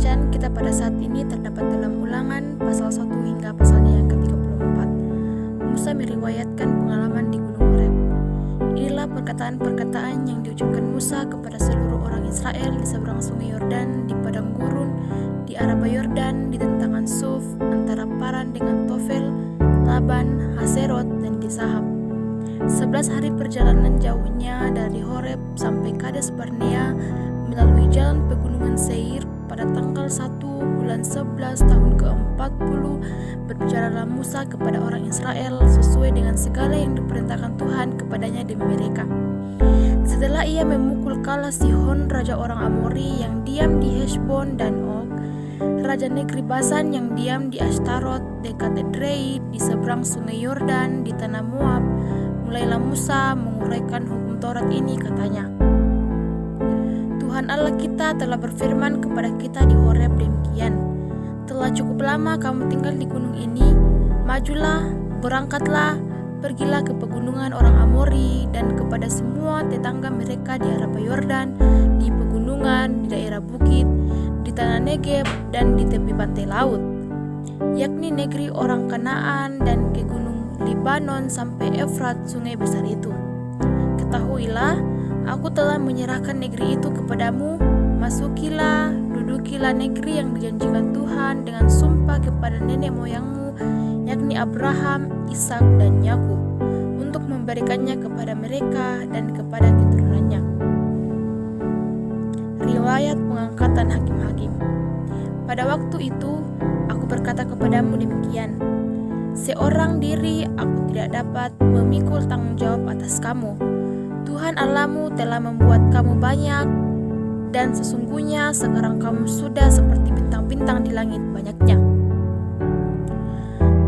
bacaan kita pada saat ini terdapat dalam Ulangan pasal 1 hingga pasalnya yang ke-34. Musa meriwayatkan pengalaman di Gunung Horeb. Inilah perkataan-perkataan yang diucapkan Musa kepada seluruh orang Israel di seberang sungai Yordan, di padang gurun, di Araba Yordan, di tentangan Suf, antara Paran dengan Tofel, Laban, Haserot, dan di Sahab. 11 hari perjalanan jauhnya dari Horeb sampai Kades Barnea melalui jalan pegunungan Seir. Pada tanggal 1 bulan 11 tahun ke-40 berbicaralah Musa kepada orang Israel sesuai dengan segala yang diperintahkan Tuhan kepadanya demi mereka. Setelah ia memukul kalah Sihon, raja orang Amori yang diam di Heshbon, dan Og, raja negeri Basan yang diam di Ashtarot dekat Edrei di seberang sungai Yordan di tanah Moab, mulailah Musa menguraikan hukum Taurat ini, katanya. Tuhan Allah kita telah berfirman kepada kita di Horeb demikian. Telah cukup lama kamu tinggal di gunung ini, majulah, berangkatlah, pergilah ke pegunungan orang Amori dan kepada semua tetangga mereka di Araba Yordan, di pegunungan, di daerah bukit, di tanah Negeb, dan di tepi pantai laut, yakni negeri orang Kanaan, dan ke gunung Libanon sampai Efrat, sungai besar itu. Ketahuilah, aku telah menyerahkan negeri itu kepadamu. Masukilah, dudukilah negeri yang dijanjikan Tuhan dengan sumpah kepada nenek moyangmu, yakni Abraham, Ishak, dan Yakub, untuk memberikannya kepada mereka dan kepada keturunannya. Riwayat pengangkatan hakim-hakim. Pada waktu itu, aku berkata kepadamu demikian: seorang diri aku tidak dapat memikul tanggung jawab atas kamu. Tuhan Allahmu telah membuat kamu banyak, dan sesungguhnya sekarang kamu sudah seperti bintang-bintang di langit banyaknya.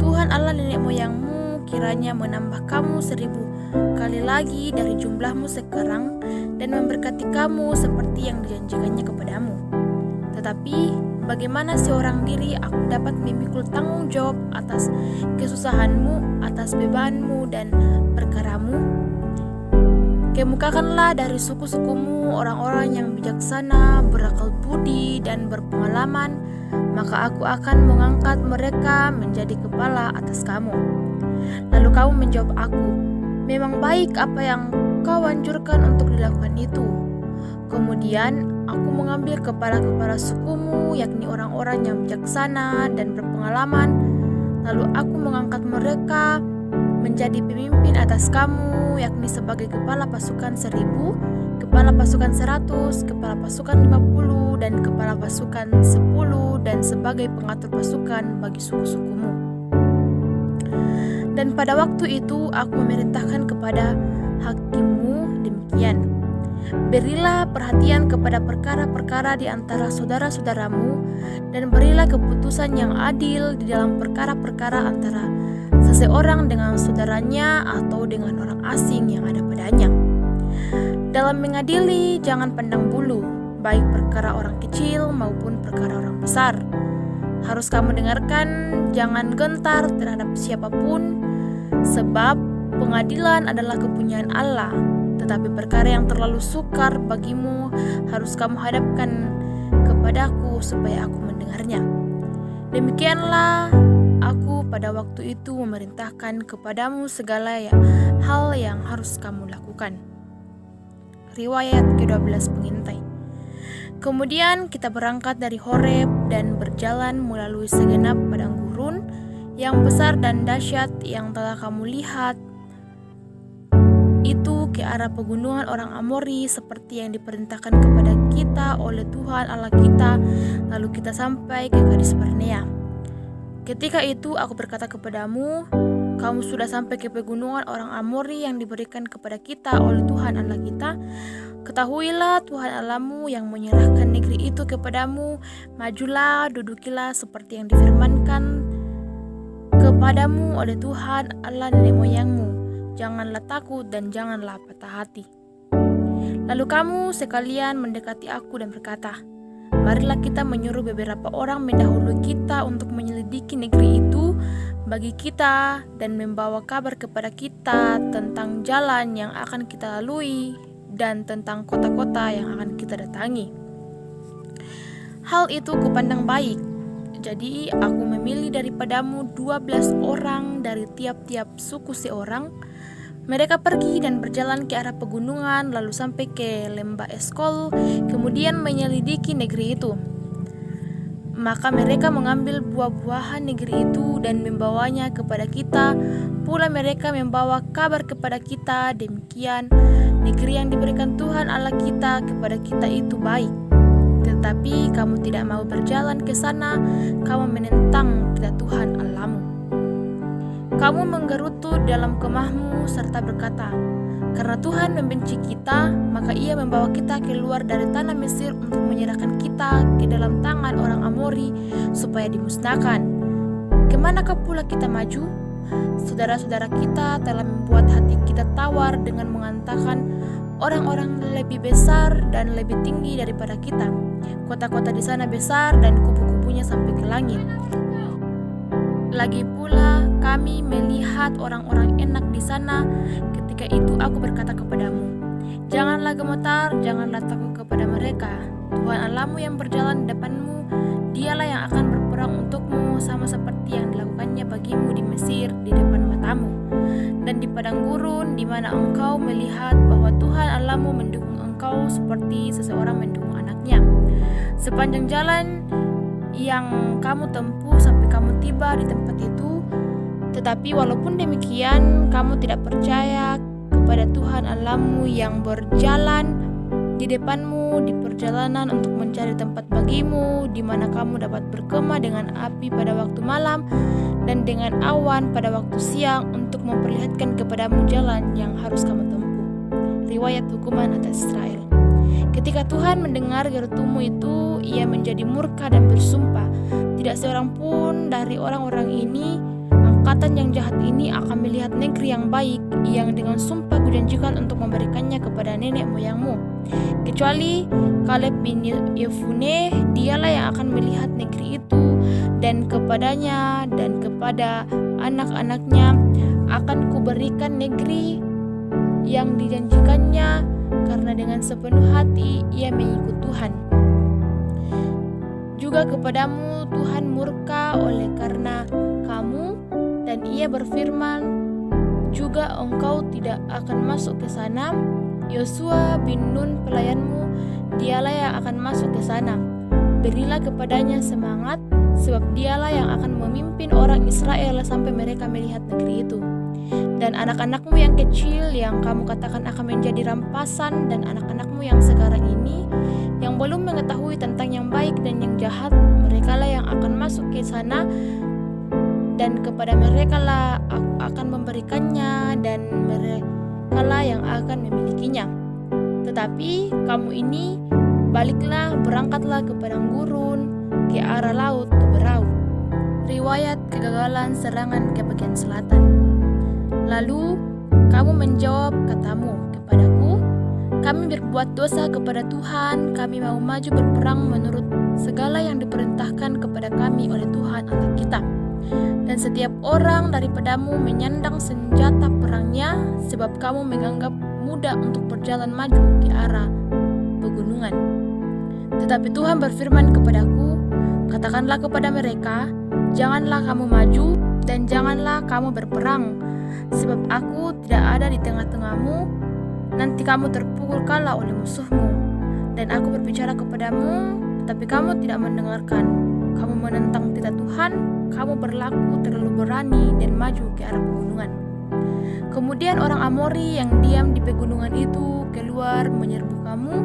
Tuhan Allah nenek moyangmu kiranya menambah kamu 1000 kali lagi dari jumlahmu sekarang, dan memberkati kamu seperti yang dijanjikannya kepadamu. Tetapi bagaimana seorang diri aku dapat memikul tanggung jawab atas kesusahanmu, atas bebanmu dan perkaramu? Kemukakanlah dari suku-sukumu orang-orang yang bijaksana, berakal budi, dan berpengalaman, maka aku akan mengangkat mereka menjadi kepala atas kamu. Lalu kamu menjawab aku, memang baik apa yang kau anjurkan untuk dilakukan itu. Kemudian aku mengambil kepala-kepala sukumu, yakni orang-orang yang bijaksana dan berpengalaman, lalu aku mengangkat mereka menjadi pemimpin atas kamu, yakni sebagai kepala pasukan 1000, kepala pasukan 100, kepala pasukan 50, dan kepala pasukan 10, dan sebagai pengatur pasukan bagi suku-sukumu. Dan pada waktu itu aku memerintahkan kepada hakimmu demikian: berilah perhatian kepada perkara-perkara di antara saudara-saudaramu, dan berilah keputusan yang adil di dalam perkara-perkara antara seseorang dengan saudaranya atau dengan orang asing yang ada padanya. Dalam mengadili, jangan pandang bulu, baik perkara orang kecil maupun perkara orang besar. Harus kamu dengarkan, jangan gentar terhadap siapapun, sebab pengadilan adalah kepunyaan Allah. Tetapi perkara yang terlalu sukar bagimu harus kamu hadapkan kepadaku supaya aku mendengarnya. Demikianlah aku pada waktu itu memerintahkan kepadamu segala hal yang harus kamu lakukan. Riwayat ke-12 pengintai. Kemudian kita berangkat dari Horeb dan berjalan melalui segenap padang gurun yang besar dan dahsyat yang telah kamu lihat itu ke arah pegunungan orang Amori seperti yang diperintahkan kepada kita oleh Tuhan Allah kita. Lalu kita sampai ke Kades Barnea. Ketika itu aku berkata kepadamu, kamu sudah sampai ke pegunungan orang Amori yang diberikan kepada kita oleh Tuhan Allah kita. Ketahuilah, Tuhan Allahmu yang menyerahkan negeri itu kepadamu. Majulah, dudukilah seperti yang difirmankan kepadamu oleh Tuhan Allah nenek moyangmu. Janganlah takut dan janganlah patah hati. Lalu kamu sekalian mendekati aku dan berkata, marilah kita menyuruh beberapa orang mendahului kita untuk menyelidiki negeri itu bagi kita dan membawa kabar kepada kita tentang jalan yang akan kita lalui dan tentang kota-kota yang akan kita datangi. Hal itu kupandang baik. Jadi aku memilih daripadamu 12 orang dari tiap-tiap suku seorang. Mereka pergi dan berjalan ke arah pegunungan, lalu sampai ke lembah Eskol, kemudian menyelidiki negeri itu. Maka mereka mengambil buah-buahan negeri itu dan membawanya kepada kita. Pula mereka membawa kabar kepada kita, demikian negeri yang diberikan Tuhan Allah kita kepada kita itu baik. Tetapi kamu tidak mau berjalan ke sana, kamu menentang kita Tuhan Allahmu. Kamu menggerutu dalam kemahmu serta berkata, karena Tuhan membenci kita, maka ia membawa kita keluar dari tanah Mesir untuk menyerahkan kita ke dalam tangan orang Amori supaya dimusnahkan. Kemanakah pula kita maju? Saudara-saudara kita telah membuat hati kita tawar dengan mengatakan orang-orang lebih besar dan lebih tinggi daripada kita. Kota-kota di sana besar dan kubu-kubunya sampai ke langit. Lagi pula kami melihat orang-orang enak di sana. Ketika itu aku berkata kepadamu, janganlah gemetar, janganlah takut kepada mereka. Tuhan Allahmu yang berjalan di depanmu, dialah yang akan berperang untukmu, sama seperti yang dilakukannya bagimu di Mesir di depan matamu. Dan di padang gurun di mana engkau melihat bahwa Tuhan Allahmu mendukung engkau seperti seseorang mendukung anaknya. Sepanjang jalan yang kamu tempuh sampai kamu tiba di tempat itu, tetapi walaupun demikian kamu tidak percaya kepada Tuhan Allahmu yang berjalan di depanmu di perjalanan untuk mencari tempat bagimu di mana kamu dapat berkemah dengan api pada waktu malam dan dengan awan pada waktu siang untuk memperlihatkan kepadamu jalan yang harus kamu tempuh. Riwayat hukuman atas Israel. Ketika Tuhan mendengar gerutumu itu, ia menjadi murka dan bersumpah, tidak seorang pun dari orang-orang ini, angkatan yang jahat ini akan melihat negeri yang baik yang dengan sumpah kujanjikan untuk memberikannya kepada nenek moyangmu. Kecuali Kaleb bin Yefune, dialah yang akan melihat negeri itu, dan kepadanya dan kepada anak-anaknya akan kuberikan negeri yang dijanjikannya, karena dengan sepenuh hati ia mengikut Tuhan. Juga kepadamu Tuhan murka oleh karena kamu, dan ia berfirman, juga engkau tidak akan masuk ke sana. Yosua bin Nun pelayanmu, dialah yang akan masuk ke sana. Berilah kepadanya semangat, sebab dialah yang akan memimpin orang Israel sampai mereka melihat negeri itu. Dan anak-anakmu yang kecil yang kamu katakan akan menjadi rampasan, dan anak-anakmu yang sekarang ini yang belum mengetahui tentang yang baik dan yang jahat, merekalah yang akan masuk ke sana, dan kepada merekalah aku akan memberikannya, dan merekalah yang akan memilikinya. Tetapi kamu ini baliklah, berangkatlah ke padang gurun ke arah laut Teberau. Riwayat kegagalan serangan ke bagian selatan. Lalu kamu menjawab katamu kepadaku, kami berbuat dosa kepada Tuhan, kami mau maju berperang menurut segala yang diperintahkan kepada kami oleh Tuhan Allah kita. Dan setiap orang daripadamu menyandang senjata perangnya, sebab kamu menganggap mudah untuk berjalan maju ke arah pegunungan. Tetapi Tuhan berfirman kepadaku, katakanlah kepada mereka, janganlah kamu maju dan janganlah kamu berperang, sebab aku tidak ada di tengah-tengahmu, nanti kamu terpukul kalah oleh musuhmu. Dan aku berbicara kepadamu, tetapi kamu tidak mendengarkan. Kamu menentang titah Tuhan, kamu berlaku terlalu berani dan maju ke arah pegunungan. Kemudian orang Amori yang diam di pegunungan itu keluar menyerbu kamu,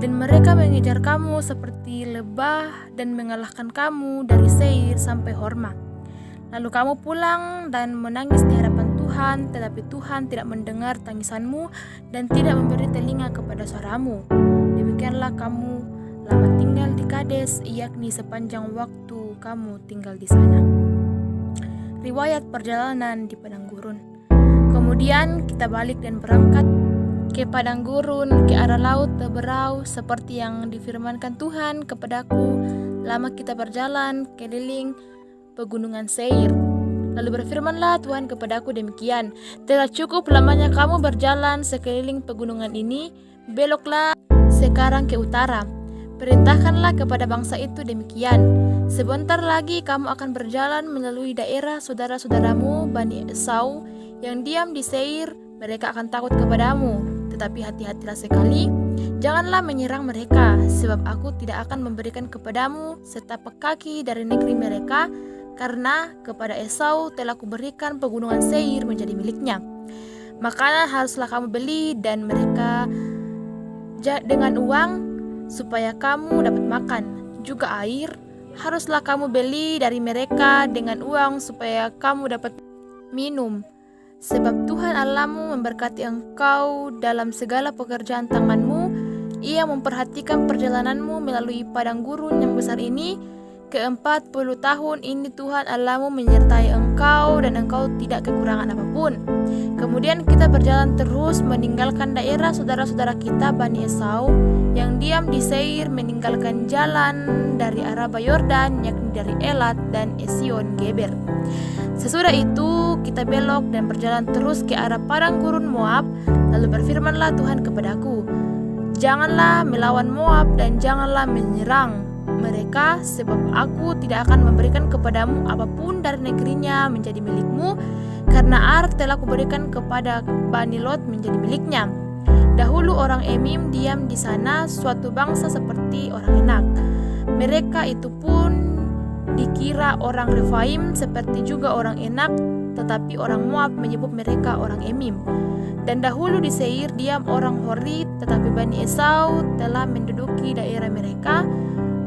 dan mereka mengejar kamu seperti lebah dan mengalahkan kamu dari Seir sampai Horma. Lalu kamu pulang dan menangis di hadapan Tuhan, tetapi Tuhan tidak mendengar tangisanmu dan tidak memberi telinga kepada suaramu. Demikianlah kamu lama tinggal di Kades, yakni sepanjang waktu kamu tinggal di sana. Riwayat perjalanan di padang gurun. Kemudian kita balik dan berangkat ke padang gurun ke arah laut Teberau seperti yang difirmankan Tuhan kepadaku. Lama kita berjalan keliling pegunungan Seir. Lalu berfirmanlah Tuhan kepadaku demikian, telah cukup lamanya kamu berjalan sekeliling pegunungan ini, beloklah sekarang ke utara. Perintahkanlah kepada bangsa itu demikian, sebentar lagi kamu akan berjalan melalui daerah saudara-saudaramu Bani Esau yang diam di Seir. Mereka akan takut kepadamu, tetapi hati-hatilah sekali, janganlah menyerang mereka, sebab aku tidak akan memberikan kepadamu setapak kaki dari negeri mereka, karena kepada Esau telah kuberikan pegunungan Seir menjadi miliknya. Makanan haruslah kamu beli dan mereka dengan uang supaya kamu dapat makan. Juga air haruslah kamu beli dari mereka dengan uang supaya kamu dapat minum. Sebab Tuhan Allahmu memberkati engkau dalam segala pekerjaan tanganmu. Ia memperhatikan perjalananmu melalui padang gurun yang besar ini. Ke-40 tahun ini Tuhan Allahmu menyertai engkau dan engkau tidak kekurangan apapun. Kemudian kita berjalan terus meninggalkan daerah saudara-saudara kita Bani Esau yang diam di Seir, meninggalkan jalan dari Araba Yordan, yakni dari Elat dan Esion Geber. Sesudah itu kita belok dan berjalan terus ke arah padang gurun Moab. Lalu berfirmanlah Tuhan kepadaku, janganlah melawan Moab dan janganlah menyerang mereka, sebab aku tidak akan memberikan kepadamu apapun dari negerinya menjadi milikmu, karena Ar telah kuberikan kepada Bani Lot menjadi miliknya. Dahulu orang Emim diam di sana, suatu bangsa seperti orang Enak. Mereka itu pun dikira orang Refaim seperti juga orang Enak, tetapi orang Moab menyebut mereka orang Emim. Dan dahulu di Seir diam orang Hori, tetapi Bani Esau telah menduduki daerah mereka,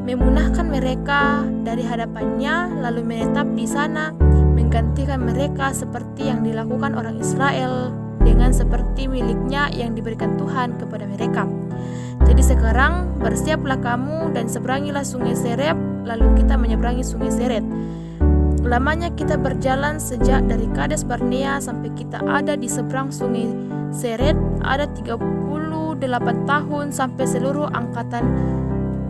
memunahkan mereka dari hadapannya, lalu menetap di sana, menggantikan mereka seperti yang dilakukan orang Israel dengan seperti miliknya yang diberikan Tuhan kepada mereka. Jadi sekarang bersiaplah kamu dan seberangilah sungai Serep. Lalu kita menyeberangi sungai Seret. Lamanya kita berjalan sejak dari Kades Barnea sampai kita ada di seberang sungai Seret, ada 38 tahun sampai seluruh angkatan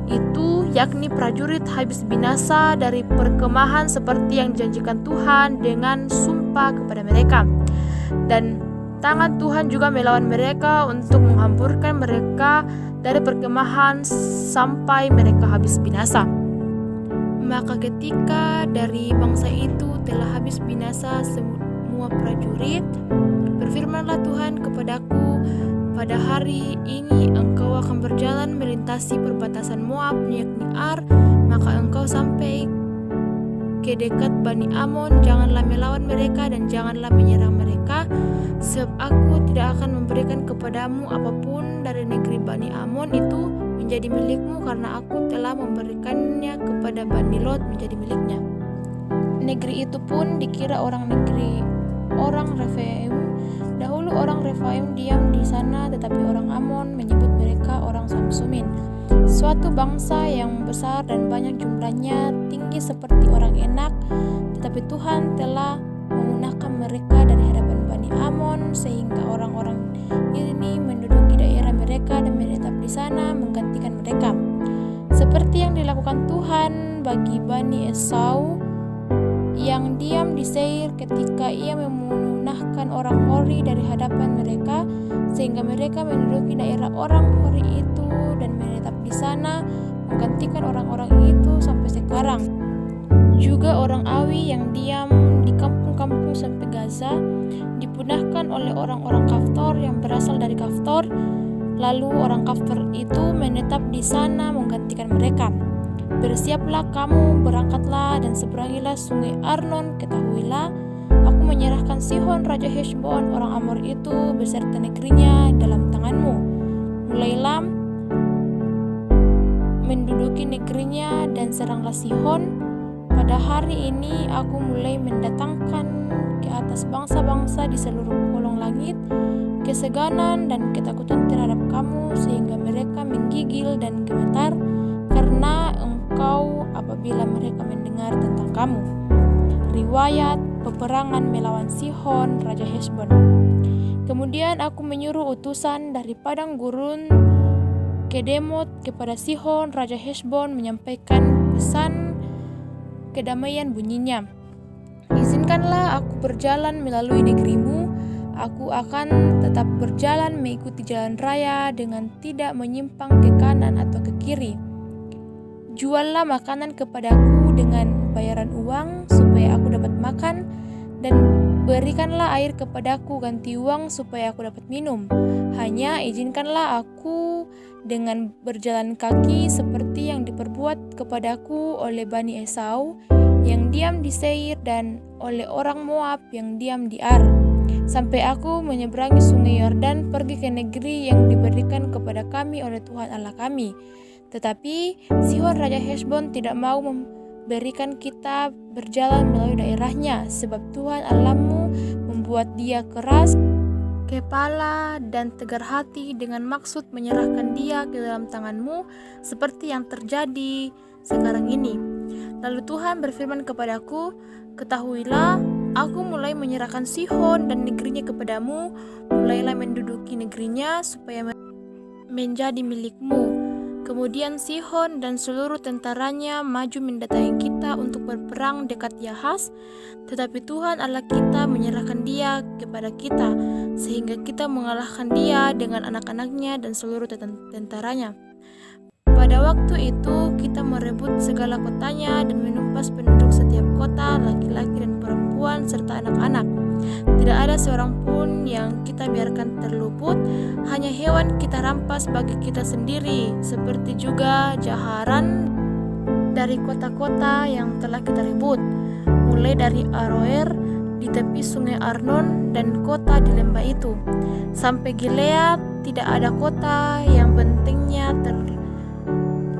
itu, yakni prajurit habis binasa dari perkemahan seperti yang dijanjikan Tuhan dengan sumpah kepada mereka. Dan tangan Tuhan juga melawan mereka untuk menghampurkan mereka dari perkemahan sampai mereka habis binasa. Maka ketika dari bangsa itu telah habis binasa semua prajurit, berfirmanlah Tuhan kepadaku, pada hari ini engkau akan berjalan melintasi perbatasan Moab, yakni Ar, maka engkau sampai ke dekat Bani Amon. Janganlah melawan mereka dan janganlah menyerang mereka, sebab aku tidak akan memberikan kepadamu apapun dari negeri Bani Amon itu menjadi milikmu, karena aku telah memberikannya kepada Bani Lot menjadi miliknya. Negeri itu pun dikira orang Refaim. Dahulu orang Refaim diam di sana, tetapi orang Amon menyebut mereka orang Samsumin. Suatu bangsa yang besar dan banyak jumlahnya, tinggi seperti orang Enak, tetapi Tuhan telah memunahkan mereka dari hadapan Bani Amon, sehingga orang-orang ini menduduki daerah mereka dan menetap di sana menggantikan mereka. Seperti yang dilakukan Tuhan bagi Bani Esau yang diam di Seir ketika ia memunahkan orang Hori dari hadapan mereka, sehingga mereka menduduki daerah orang Hori itu dan menetap di sana menggantikan orang-orang itu sampai sekarang. Juga orang Awi yang diam di kampung-kampung sampai Gaza dipunahkan oleh orang-orang Kaftor yang berasal dari Kaftor, lalu orang Kaftor itu menetap di sana menggantikan mereka. Bersiaplah kamu, berangkatlah dan seberangilah sungai Arnon. Ketahuilah, aku menyerahkan Sihon Raja Heshbon orang Amor itu beserta negerinya dalam tanganmu. Mulailah menduduki negerinya dan seranglah Sihon. Pada hari ini aku mulai mendatangkan ke atas bangsa-bangsa di seluruh kolong langit keseganan dan ketakutan terhadap kamu, sehingga mereka menggigil dan gemetar karena engkau apabila mereka mendengar tentang kamu. Riwayat peperangan melawan Sihon Raja Heshbon. Kemudian aku menyuruh utusan dari padang gurun Kedemot kepada Sihon Raja Heshbon menyampaikan pesan kedamaian bunyinya. Izinkanlah aku berjalan melalui negerimu. Aku akan tetap berjalan mengikuti jalan raya dengan tidak menyimpang ke kanan atau ke kiri. juallah makanan kepadaku dengan bayaran uang supaya aku dapat makan, dan berikanlah air kepadaku ganti uang supaya aku dapat minum. Hanya izinkanlah aku dengan berjalan kaki seperti yang diperbuat kepadaku oleh Bani Esau yang diam di Seir dan oleh orang Moab yang diam di Ar, sampai aku menyeberangi sungai Yordan pergi ke negeri yang diberikan kepada kami oleh Tuhan Allah kami. Tetapi Sihon Raja Heshbon tidak mau memberikan kita berjalan melalui daerahnya, sebab Tuhan Allahmu membuat dia keras kepala dan tegar hati dengan maksud menyerahkan dia ke dalam tanganmu seperti yang terjadi sekarang ini. Lalu Tuhan berfirman kepadaku, ketahuilah, aku mulai menyerahkan Sihon dan negerinya kepadamu, mulailah menduduki negerinya supaya menjadi milikmu. Kemudian Sihon dan seluruh tentaranya maju mendatangi kita untuk berperang dekat Yahas, tetapi Tuhan Allah kita menyerahkan dia kepada kita, sehingga kita mengalahkan dia dengan anak-anaknya dan seluruh tentaranya. Pada waktu itu kita merebut segala kotanya dan menumpas penduduk setiap kota, laki-laki dan perempuan serta anak-anak. Tidak ada seorang pun yang kita biarkan terluput, hanya hewan kita rampas bagi kita sendiri, seperti juga jaharan dari kota-kota yang telah kita rebut, mulai dari Aroer di tepi sungai Arnon dan kota di lembah itu, sampai Gilead. Tidak ada kota yang bentengnya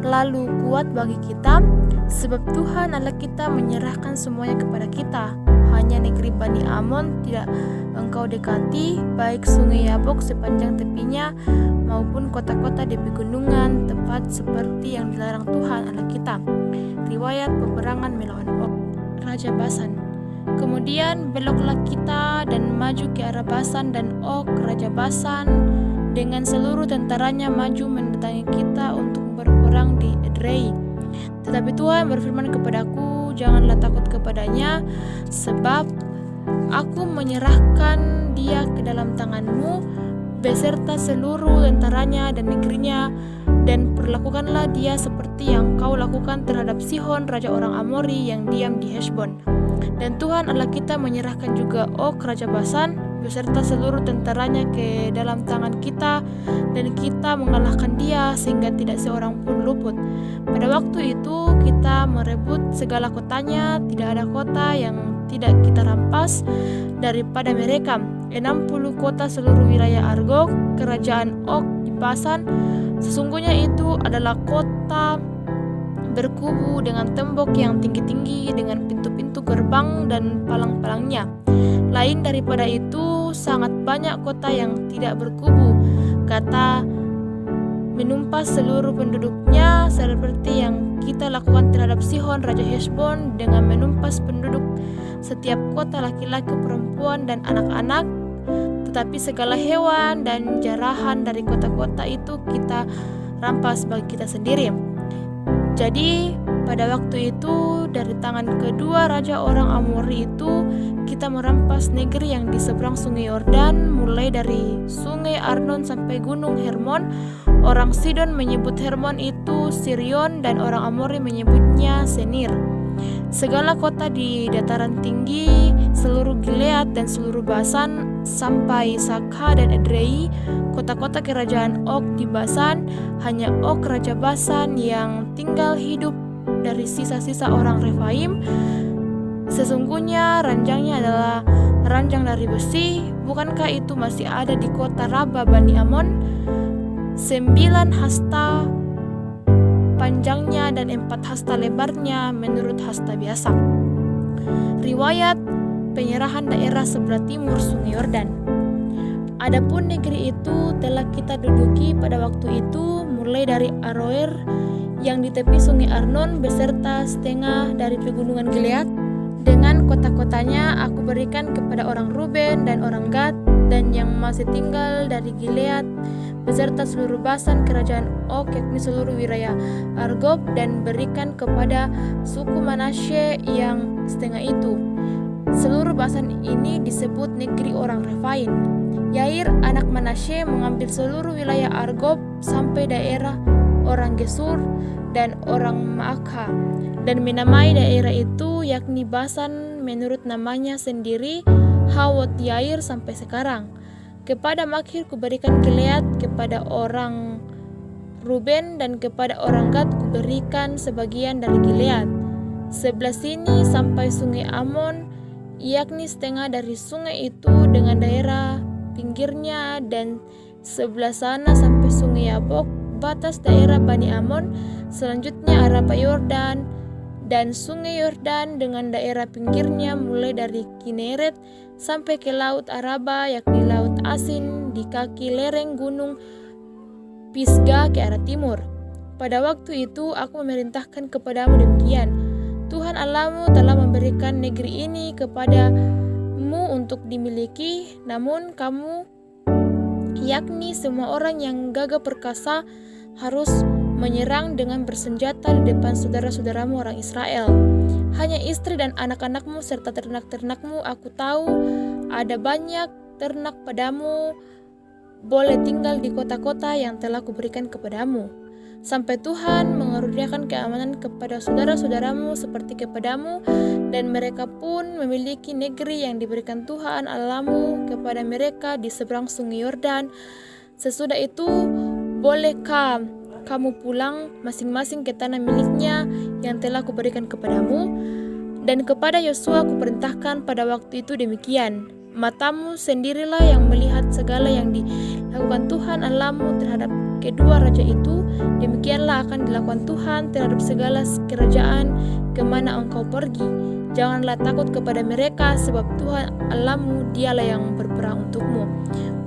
terlalu kuat bagi kita, sebab Tuhan Allah kita menyerahkan semuanya kepada kita. Hanya negeri Bani Amon tidak engkau dekati, baik sungai Yabok sepanjang tepinya maupun kota-kota di pegunungan, tempat seperti yang dilarang Tuhan Allah kita. Riwayat peperangan melawan Og, Raja Basan. Kemudian beloklah kita dan maju ke arah Basan, dan Og, Raja Basan dengan seluruh tentaranya maju mendatangi kita untuk berperang di Edrei. Tetapi Tuhan berfirman kepadaku, janganlah takut kepadanya, sebab aku menyerahkan dia ke dalam tanganmu beserta seluruh tentaranya dan negerinya, dan perlakukanlah dia seperti yang kau lakukan terhadap Sihon raja orang Amori yang diam di Heshbon. Dan Tuhan Allah kita menyerahkan juga Og, Raja Basan beserta seluruh tentaranya ke dalam tangan kita, dan kita mengalahkan dia sehingga tidak seorang pun luput. Pada waktu itu kita merebut segala kotanya, tidak ada kota yang tidak kita rampas daripada mereka. 60 kota seluruh wilayah Argog, kerajaan Og di Basan, sesungguhnya itu adalah kota berkubu dengan tembok yang tinggi-tinggi, dengan pintu-pintu gerbang dan palang-palangnya. Lain daripada itu, sangat banyak kota yang tidak berkubu, kata menumpas seluruh penduduknya, seperti yang kita lakukan terhadap Sihon Raja Heshbon dengan menumpas penduduk setiap kota, laki-laki, perempuan, dan anak-anak. Tetapi segala hewan dan jarahan dari kota-kota itu kita rampas bagi kita sendiri. Jadi pada waktu itu dari tangan kedua raja orang Amori itu kita merampas negeri yang di seberang sungai Yordan, mulai dari sungai Arnon sampai gunung Hermon. Orang Sidon menyebut Hermon itu Sirion, dan orang Amori menyebutnya Senir. Segala kota di dataran tinggi, seluruh Gilead dan seluruh Basan sampai Sakha dan Edrei, kota-kota kerajaan Og di Basan. Hanya Og Raja Basan yang tinggal hidup dari sisa-sisa orang Refaim. Sesungguhnya ranjangnya adalah ranjang dari besi. Bukankah itu masih ada di kota Raba Bani Amon? 9 hasta panjangnya dan 4 hasta lebarnya menurut hasta biasa. Riwayat penyerahan daerah sebelah timur sungai Yordan. Adapun negeri itu telah kita duduki pada waktu itu, mulai dari Aroer yang di tepi sungai Arnon beserta setengah dari pegunungan Gilead dengan kota-kotanya aku berikan kepada orang Ruben dan orang Gad, dan yang masih tinggal dari Gilead beserta seluruh Basan kerajaan Og, yakni seluruh wilayah Argob, dan berikan kepada suku Manasye yang setengah itu. Seluruh Basan ini disebut negeri orang Refaim. Yair anak Manasye mengambil seluruh wilayah Argob sampai daerah orang Gesur, dan orang Maakha, dan menamai daerah itu yakni Basan menurut namanya sendiri, Hawot Yair sampai sekarang. Kepada Makhir kuberikan Gilead, kepada orang Ruben dan kepada orang Gad kuberikan sebagian dari Gilead. Sebelah sini sampai sungai Amon, yakni setengah dari sungai itu dengan daerah pinggirnya, dan sebelah sana sampai sungai Yabok, batas daerah Bani Amon, selanjutnya Araba Yordan, dan sungai Yordan dengan daerah pinggirnya mulai dari Kineret sampai ke Laut Araba, yakni Laut Asin, di kaki lereng gunung Pisgah ke arah timur. Pada waktu itu aku memerintahkan kepadamu demikian: Tuhan Allahmu telah memberikan negeri ini kepadamu untuk dimiliki, namun kamu, yakni semua orang yang gagah perkasa, harus menyerang dengan bersenjata di depan saudara-saudaramu orang Israel. Hanya istri dan anak-anakmu serta ternak-ternakmu, aku tahu ada banyak ternak padamu, boleh tinggal di kota-kota yang telah kuberikan kepadamu. Sampai Tuhan mengaruniakan keamanan kepada saudara-saudaramu seperti kepadamu, dan mereka pun memiliki negeri yang diberikan Tuhan Allahmu kepada mereka di seberang sungai Yordan. Sesudah itu, bolehkah kamu pulang masing-masing ke tanah miliknya yang telah kuberikan kepadamu? Dan kepada Yosua kuperintahkan pada waktu itu demikian: matamu sendirilah yang melihat segala yang dilakukan Tuhan Allahmu terhadap kedua raja itu, demikianlah akan dilakukan Tuhan terhadap segala kerajaan kemana engkau pergi. Janganlah takut kepada mereka, sebab Tuhan Allahmu dialah yang berperang untukmu.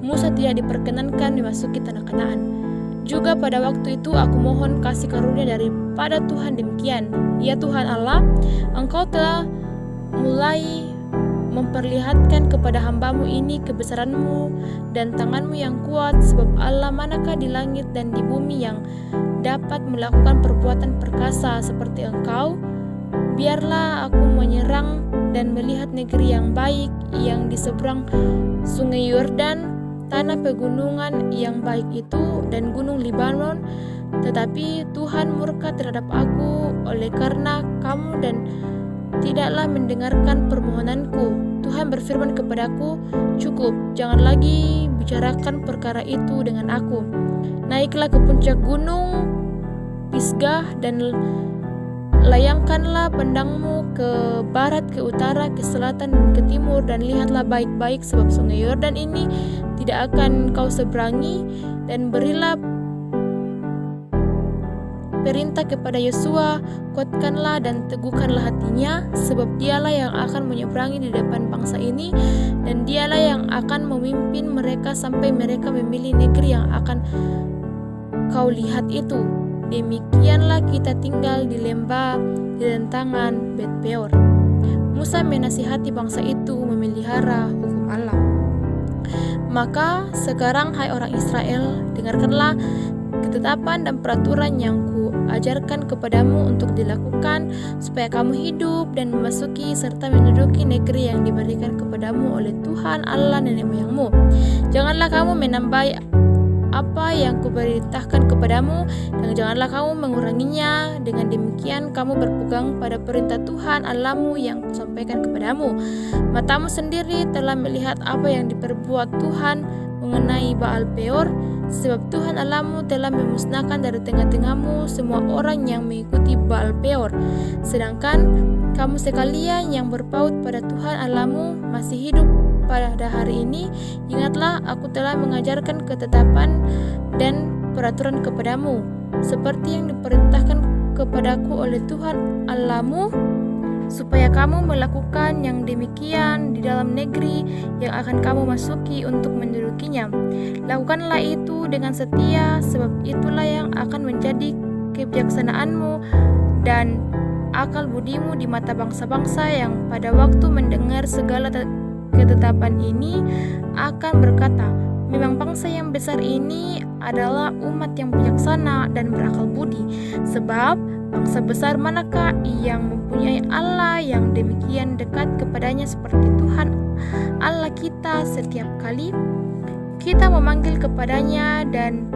Musa tidak diperkenankan memasuki tanah Kanaan. Juga pada waktu itu aku mohon kasih karunia daripada Tuhan demikian: ya Tuhan Allah, engkau telah mulai memperlihatkan kepada hambamu ini kebesaranmu dan tanganmu yang kuat, sebab Allah manakah di langit dan di bumi yang dapat melakukan perbuatan perkasa seperti engkau? Biarlah aku menyerang dan melihat negeri yang baik yang di seberang sungai Yordan, tanah pegunungan yang baik itu, dan gunung Libanon. Tetapi Tuhan murka terhadap aku oleh karena kamu dan tidaklah mendengarkan permohonanku. Tuhan berfirman kepadaku, cukup, jangan lagi bicarakan perkara itu dengan aku. Naiklah ke puncak gunung Pisgah dan layangkanlah pandangmu ke barat, ke utara, ke selatan, dan ke timur, dan lihatlah baik-baik, sebab sungai Yordan ini tidak akan kau seberangi. Dan berilah perintah kepada Yosua, kuatkanlah dan teguhkanlah hatinya, sebab dialah yang akan menyeberangi di depan bangsa ini, dan dialah yang akan memimpin mereka sampai mereka memilih negeri yang akan kau lihat itu. Demikianlah kita tinggal di lembah di rentangan Bet Peor. Musa menasihati bangsa itu memelihara hukum Allah. Maka sekarang hai orang Israel, dengarkanlah ketetapan dan peraturan yang kuajarkan kepadamu untuk dilakukan, supaya kamu hidup dan memasuki serta menduduki negeri yang diberikan kepadamu oleh Tuhan Allah nenek moyangmu. Janganlah kamu menambah apa yang kuperintahkan kepadamu, dan janganlah kamu menguranginya. Dengan demikian kamu berpegang pada perintah Tuhan Allahmu yang kusampaikan kepadamu. Matamu sendiri telah melihat apa yang diperbuat Tuhan mengenai Baal Peor, sebab Tuhan Allahmu telah memusnahkan dari tengah-tengahmu semua orang yang mengikuti Baal Peor. Sedangkan kamu sekalian yang berpaut pada Tuhan Allahmu masih hidup pada hari ini. Ingatlah, aku telah mengajarkan ketetapan dan peraturan kepadamu, seperti yang diperintahkan kepadaku oleh Tuhan Allahmu, supaya kamu melakukan yang demikian di dalam negeri yang akan kamu masuki untuk mendudukinya. Lakukanlah itu dengan setia, sebab itulah yang akan menjadi kebijaksanaanmu dan akal budimu di mata bangsa-bangsa yang pada waktu mendengar segala ketetapan ini akan berkata, memang bangsa yang besar ini adalah umat yang bijaksana dan berakal budi. Sebab bangsa besar manakah yang mempunyai Allah yang demikian dekat kepadanya seperti Tuhan Allah kita? Setiap kali kita memanggil kepadanya dan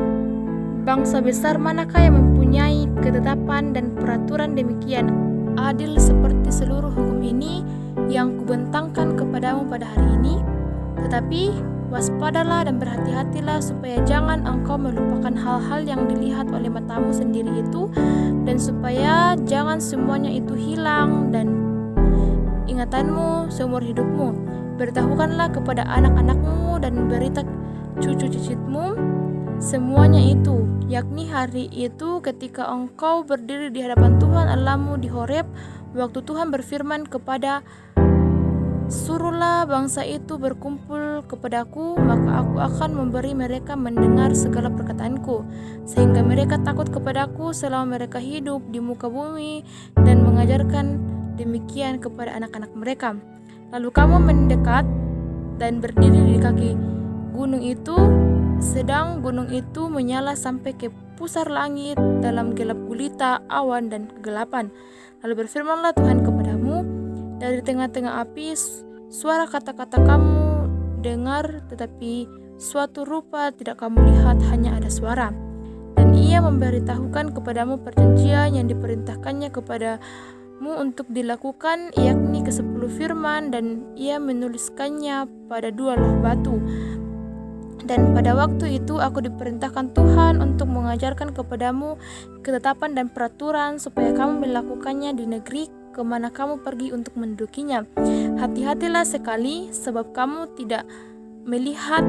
Bangsa besar manakah yang mempunyai ketetapan dan peraturan demikian adil seperti seluruh hukum ini yang kubentangkan kepadamu pada hari ini? Tetapi waspadalah dan berhati-hatilah supaya jangan engkau melupakan hal-hal yang dilihat oleh matamu sendiri itu, dan supaya jangan semuanya itu hilang dan ingatanmu seumur hidupmu. Beritahukanlah kepada anak-anakmu dan berita cucu cicitmu semuanya itu, yakni hari itu ketika engkau berdiri di hadapan Tuhan Allahmu di Horeb, waktu Tuhan berfirman kepada, suruhlah bangsa itu berkumpul kepadaku, maka aku akan memberi mereka mendengar segala perkataanku, sehingga mereka takut kepadaku selama mereka hidup di muka bumi, dan mengajarkan demikian kepada anak-anak mereka. Lalu kamu mendekat dan berdiri di kaki gunung itu, sedang gunung itu menyala sampai ke pusar langit dalam gelap gulita, awan, dan kegelapan. Lalu berfirmanlah Tuhan kepadamu, dari tengah-tengah api suara kata-kata kamu dengar, tetapi suatu rupa tidak kamu lihat, hanya ada suara. Dan ia memberitahukan kepadamu perjanjian yang diperintahkannya kepadamu untuk dilakukan, yakni ke-10 firman, dan ia menuliskannya pada 2 loh batu. Dan pada waktu itu aku diperintahkan Tuhan untuk mengajarkan kepadamu ketetapan dan peraturan supaya kamu melakukannya di negeri kemana kamu pergi untuk mendudukinya. Hati-hatilah sekali, sebab kamu tidak melihat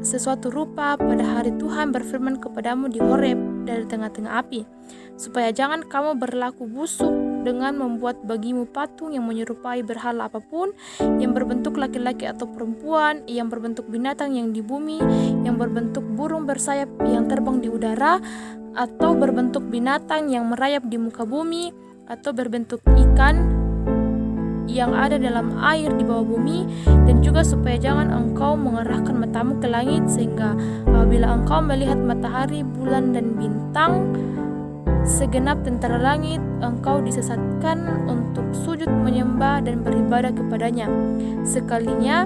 sesuatu rupa pada hari Tuhan berfirman kepadamu di Horeb dari tengah-tengah api, supaya jangan kamu berlaku busuk dengan membuat bagimu patung yang menyerupai berhala apapun, yang berbentuk laki-laki atau perempuan, yang berbentuk binatang yang di bumi, yang berbentuk burung bersayap yang terbang di udara, atau berbentuk binatang yang merayap di muka bumi, atau berbentuk ikan yang ada dalam air di bawah bumi. Dan juga supaya jangan engkau mengarahkan matamu ke langit, sehingga apabila engkau melihat matahari, bulan, dan bintang, segenap tentara langit, engkau disesatkan untuk sujud menyembah dan beribadah kepadanya. Sekalinya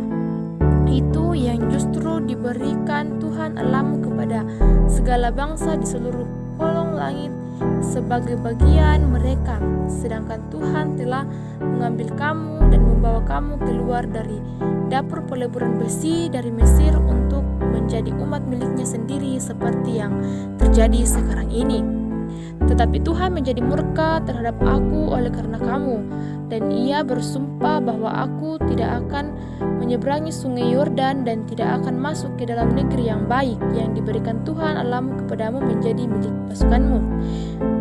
itu yang justru diberikan Tuhan Allahmu kepada segala bangsa di seluruh kolong langit sebagai bagian mereka, sedangkan Tuhan telah mengambil kamu dan membawa kamu keluar dari dapur peleburan besi dari Mesir untuk menjadi umat miliknya sendiri, seperti yang terjadi sekarang ini. Tetapi Tuhan menjadi murka terhadap aku oleh karena kamu, dan ia bersumpah bahwa aku tidak akan menyeberangi sungai Yordan dan tidak akan masuk ke dalam negeri yang baik yang diberikan Tuhan Allahmu kepadamu menjadi milik pasukanmu.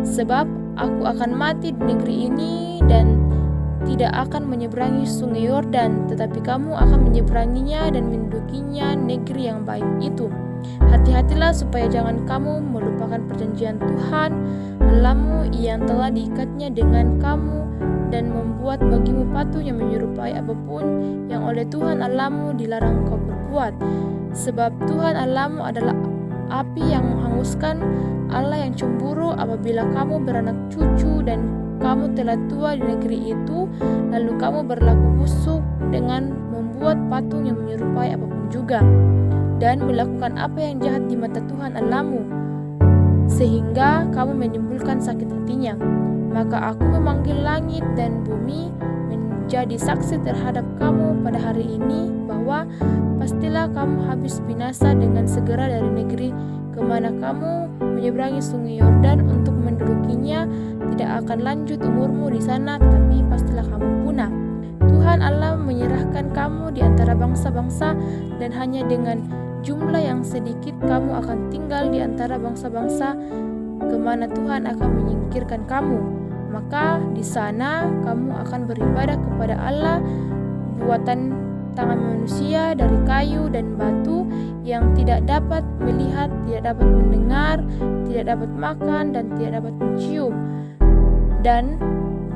Sebab aku akan mati di negeri ini dan tidak akan menyeberangi sungai Yordan, tetapi kamu akan menyeberanginya dan mendudukinya negeri yang baik itu. Hati-hatilah supaya jangan kamu melupakan perjanjian Tuhan Allahmu yang telah diikatnya dengan kamu, dan membuat bagimu patung yang menyerupai apapun yang oleh Tuhan Allahmu dilarang kau berbuat. Sebab Tuhan Allahmu adalah api yang menghanguskan, Allah yang cemburu apabila kamu beranak cucu dan kamu telah tua di negeri itu, lalu kamu berlaku busuk dengan membuat patung yang menyerupai apapun juga, dan melakukan apa yang jahat di mata Tuhan Allahmu, sehingga kamu menimbulkan sakit hatinya. Maka aku memanggil langit dan bumi menjadi saksi terhadap kamu pada hari ini, bahwa pastilah kamu habis binasa dengan segera dari negeri kemana kamu menyeberangi sungai Yordan untuk mendudukinya. Tidak akan lanjut umurmu di sana, tetapi pastilah kamu punah. Tuhan Allah menyerahkan kamu di antara bangsa-bangsa, dan hanya dengan jumlah yang sedikit kamu akan tinggal di antara bangsa-bangsa kemana Tuhan akan menyingkirkan kamu. Maka di sana kamu akan beribadah kepada Allah buatan tangan manusia dari kayu dan batu, yang tidak dapat melihat, tidak dapat mendengar, tidak dapat makan, dan tidak dapat mencium. Dan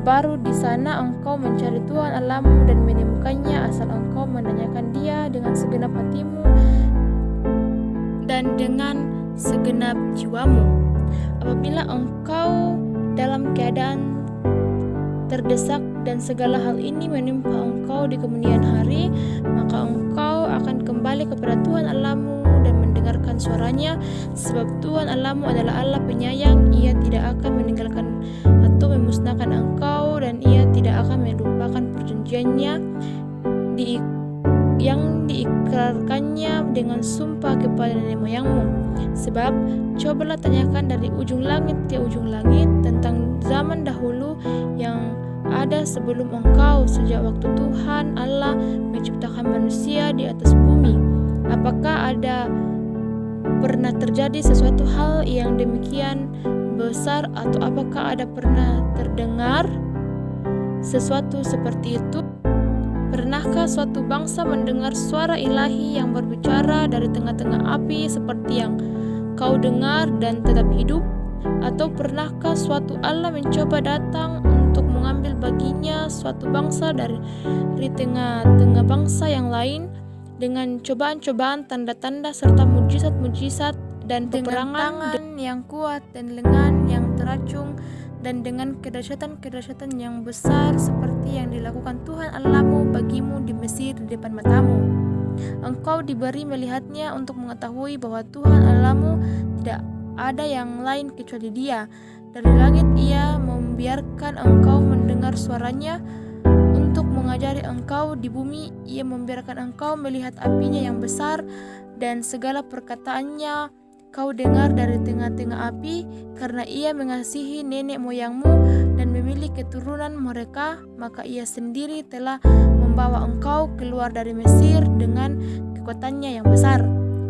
baru di sana engkau mencari Tuhan Allahmu dan menemukannya, asal engkau menanyakan Dia dengan segenap hatimu dan dengan segenap jiwamu. Apabila engkau dalam keadaan terdesak, dan segala hal ini menimpa engkau di kemudian hari, maka engkau akan kembali kepada Tuhan Allahmu dan mendengarkan suaranya, sebab Tuhan Allahmu adalah Allah penyayang. Ia tidak akan meninggalkan atau memusnahkan engkau, dan Ia tidak akan melupakan perjanjiannya yang diikrarkannya dengan sumpah kepada nenek moyangmu. Sebab cobalah tanyakan dari ujung langit ke ujung langit tentang zaman dahulu yang ada sebelum engkau, sejak waktu Tuhan Allah menciptakan manusia di atas bumi. Apakah ada pernah terjadi sesuatu hal yang demikian besar, atau apakah ada pernah terdengar sesuatu seperti itu? Pernahkah suatu bangsa mendengar suara ilahi yang berbicara dari tengah-tengah api seperti yang kau dengar dan tetap hidup? Atau pernahkah suatu Allah mencoba datang untuk mengambil baginya suatu bangsa dari tengah-tengah bangsa yang lain dengan cobaan-cobaan, tanda-tanda, serta mujizat-mujizat dan peperangan tangan yang kuat dan lengan yang teracung, dan dengan kedahsyatan-kedahsyatan yang besar seperti yang dilakukan Tuhan Allahmu bagimu di Mesir di depan matamu. Engkau diberi melihatnya untuk mengetahui bahwa Tuhan Allahmu tidak ada yang lain kecuali Dia. Dari langit Ia membiarkan engkau mendengar suaranya untuk mengajari engkau. Di bumi Ia membiarkan engkau melihat apinya yang besar, dan segala perkataannya kau dengar dari tengah-tengah api, karena Ia mengasihi nenek moyangmu dan memilih keturunan mereka, maka Ia sendiri telah membawa engkau keluar dari Mesir dengan kekuatannya yang besar,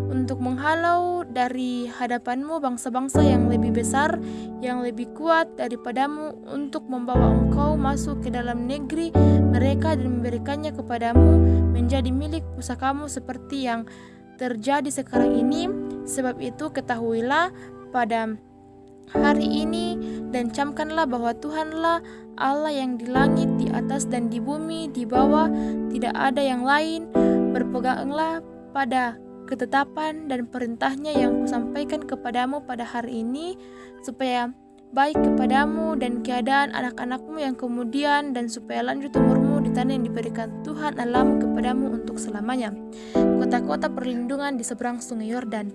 untuk menghalau dari hadapanmu bangsa-bangsa yang lebih besar, yang lebih kuat daripadamu, untuk membawa engkau masuk ke dalam negeri mereka dan memberikannya kepadamu menjadi milik pusakamu seperti yang terjadi sekarang ini. Sebab itu ketahuilah pada hari ini dan camkanlah bahwa Tuhanlah Allah yang di langit, di atas dan di bumi, di bawah, tidak ada yang lain. Berpeganglah pada ketetapan dan perintahnya yang kusampaikan kepadamu pada hari ini, supaya baik kepadamu dan keadaan anak-anakmu yang kemudian, dan supaya lanjut umurmu di tanah yang diberikan Tuhan Allahmu kepadamu untuk selamanya, kota-kota perlindungan di seberang sungai Yordan.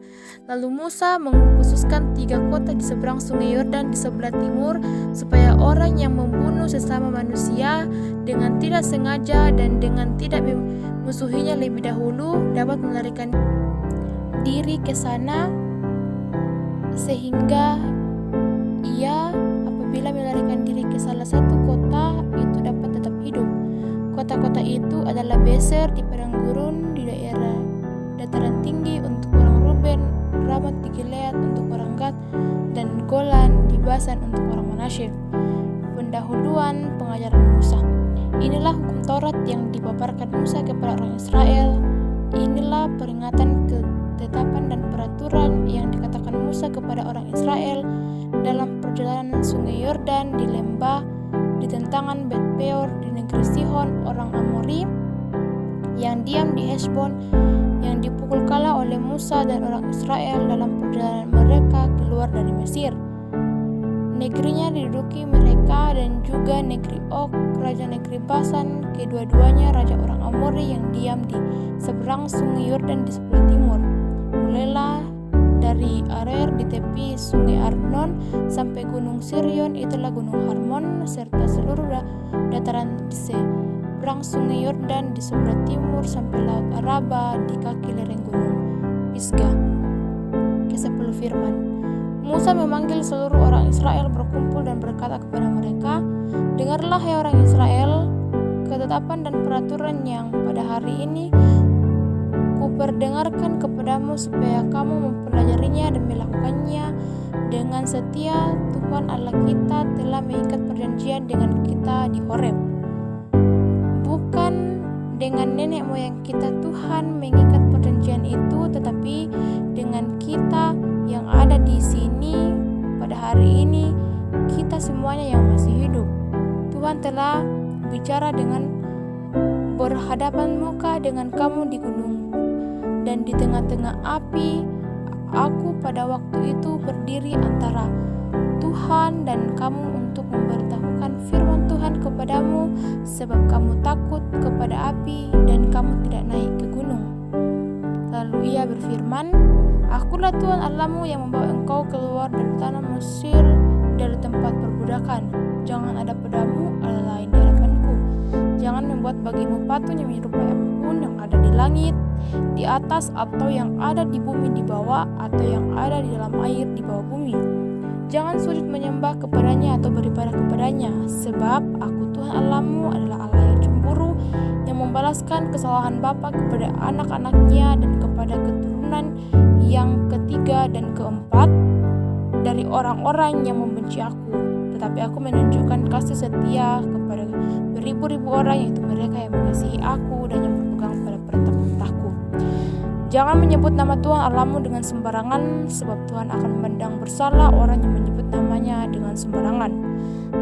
Lalu Musa mengkhususkan 3 kota di seberang sungai Yordan di sebelah timur, supaya orang yang membunuh sesama manusia dengan tidak sengaja dan dengan tidak memusuhinya lebih dahulu dapat melarikan diri ke sana, sehingga ia apabila melarikan diri ke salah satu kota itu dapat tetap hidup. Kota-kota itu adalah Beser di padang gurun di daerah dataran tinggi untuk orang Ruben, Ramat di Gilead untuk orang Gad, dan Golan di Basan untuk orang Manasye. Pendahuluan pengajaran Musa. Inilah hukum Taurat yang dipaparkan Musa kepada orang Israel. Inilah peringatan, ketetapan dan peraturan yang dikatakan Musa kepada orang Israel dalam perjalanan sungai Yordan di lembah, di tentangan Bet Peor, di negeri Sihon orang Amori yang diam di Heshbon, yang dipukul kalah oleh Musa dan orang Israel dalam perjalanan mereka keluar dari Mesir. Negerinya diduduki mereka, dan juga negeri Og, raja negeri Basan, kedua-duanya raja orang Amori yang diam di seberang sungai Yordan di sebelah timur. Mulailah dari Arer di tepi sungai Arnon sampai gunung Sirion, itulah gunung Harmon, serta seluruh dataran di seberang sungai Yordan di sebelah timur sampai laut Araba di kaki lereng gunung Pisgah. Ke-10 firman Musa memanggil seluruh orang Israel berkumpul dan berkata kepada mereka, dengarlah hai orang Israel, ketetapan dan peraturan yang pada hari ini kuperdengarkan kepadamu, supaya kamu mempelajarinya dan melakukannya dengan setia. Tuhan Allah kita telah mengikat perjanjian dengan kita di Horeb. Bukan dengan nenek moyang kita Tuhan mengikat perjanjian itu, tetapi dengan kita yang ada di sini pada hari ini, kita semuanya yang masih hidup. Tuhan telah bicara dengan berhadapan muka dengan kamu di gunung dan di tengah-tengah api aku pada waktu itu berdiri antara Tuhan dan kamu untuk memberitahukan firman Tuhan kepadamu, sebab kamu takut kepada api dan kamu tidak naik ke gunung. Lalu ia berfirman, Akulah Tuhan Allahmu yang membawa engkau keluar dari tanah Mesir, dari tempat perbudakan. Jangan ada padamu Allah lain di hadapanku. Jangan membuat bagimu patung yang menyerupai apapun yang ada di langit, di atas, atau yang ada di bumi di bawah, atau yang ada di dalam air di bawah bumi. Jangan sujud menyembah kepadanya atau beribadah kepadanya, sebab aku Tuhan Allahmu adalah Allah yang cemburu, yang membalaskan kesalahan bapa kepada anak-anaknya dan kepada keturunan yang ketiga dan keempat dari orang-orang yang membenci aku. Tetapi aku menunjukkan kasih setia kepada beribu-ribu orang, yaitu mereka yang mengasihi aku dan yang berpegang pada perintah-perintahku. Jangan menyebut nama Tuhan Allahmu dengan sembarangan, sebab Tuhan akan memandang bersalah orang yang menyebut namanya dengan sembarangan.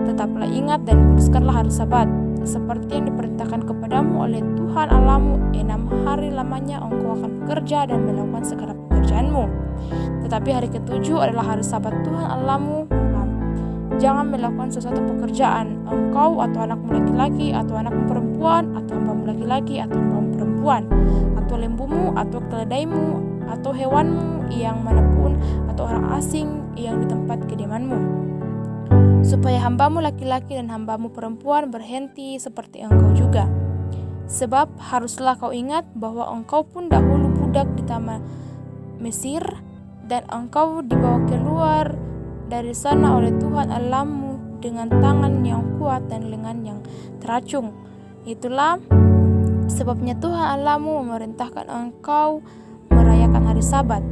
Tetaplah ingat dan kuduskanlah hari Sabat, seperti yang diperintahkan kepadamu oleh Tuhan Allahmu. 6 hari lamanya engkau akan bekerja dan melakukan segala pekerjaanmu. Tetapi hari ketujuh adalah hari Sabat Tuhan Allahmu. Jangan melakukan sesuatu pekerjaan, engkau atau anakmu laki-laki atau anakmu perempuan atau hambamu laki-laki atau hambamu perempuan atau lembumu atau keledaimu atau hewanmu yang manapun atau orang asing yang di tempat kediamanmu, supaya hambamu laki-laki dan hambamu perempuan berhenti seperti engkau juga. Sebab haruslah kau ingat bahwa engkau pun dahulu budak di tanah Mesir, dan engkau dibawa keluar dari sana oleh Tuhan Allahmu dengan tangan yang kuat dan lengan yang teracung. Itulah sebabnya Tuhan Allahmu memerintahkan engkau merayakan hari Sabat.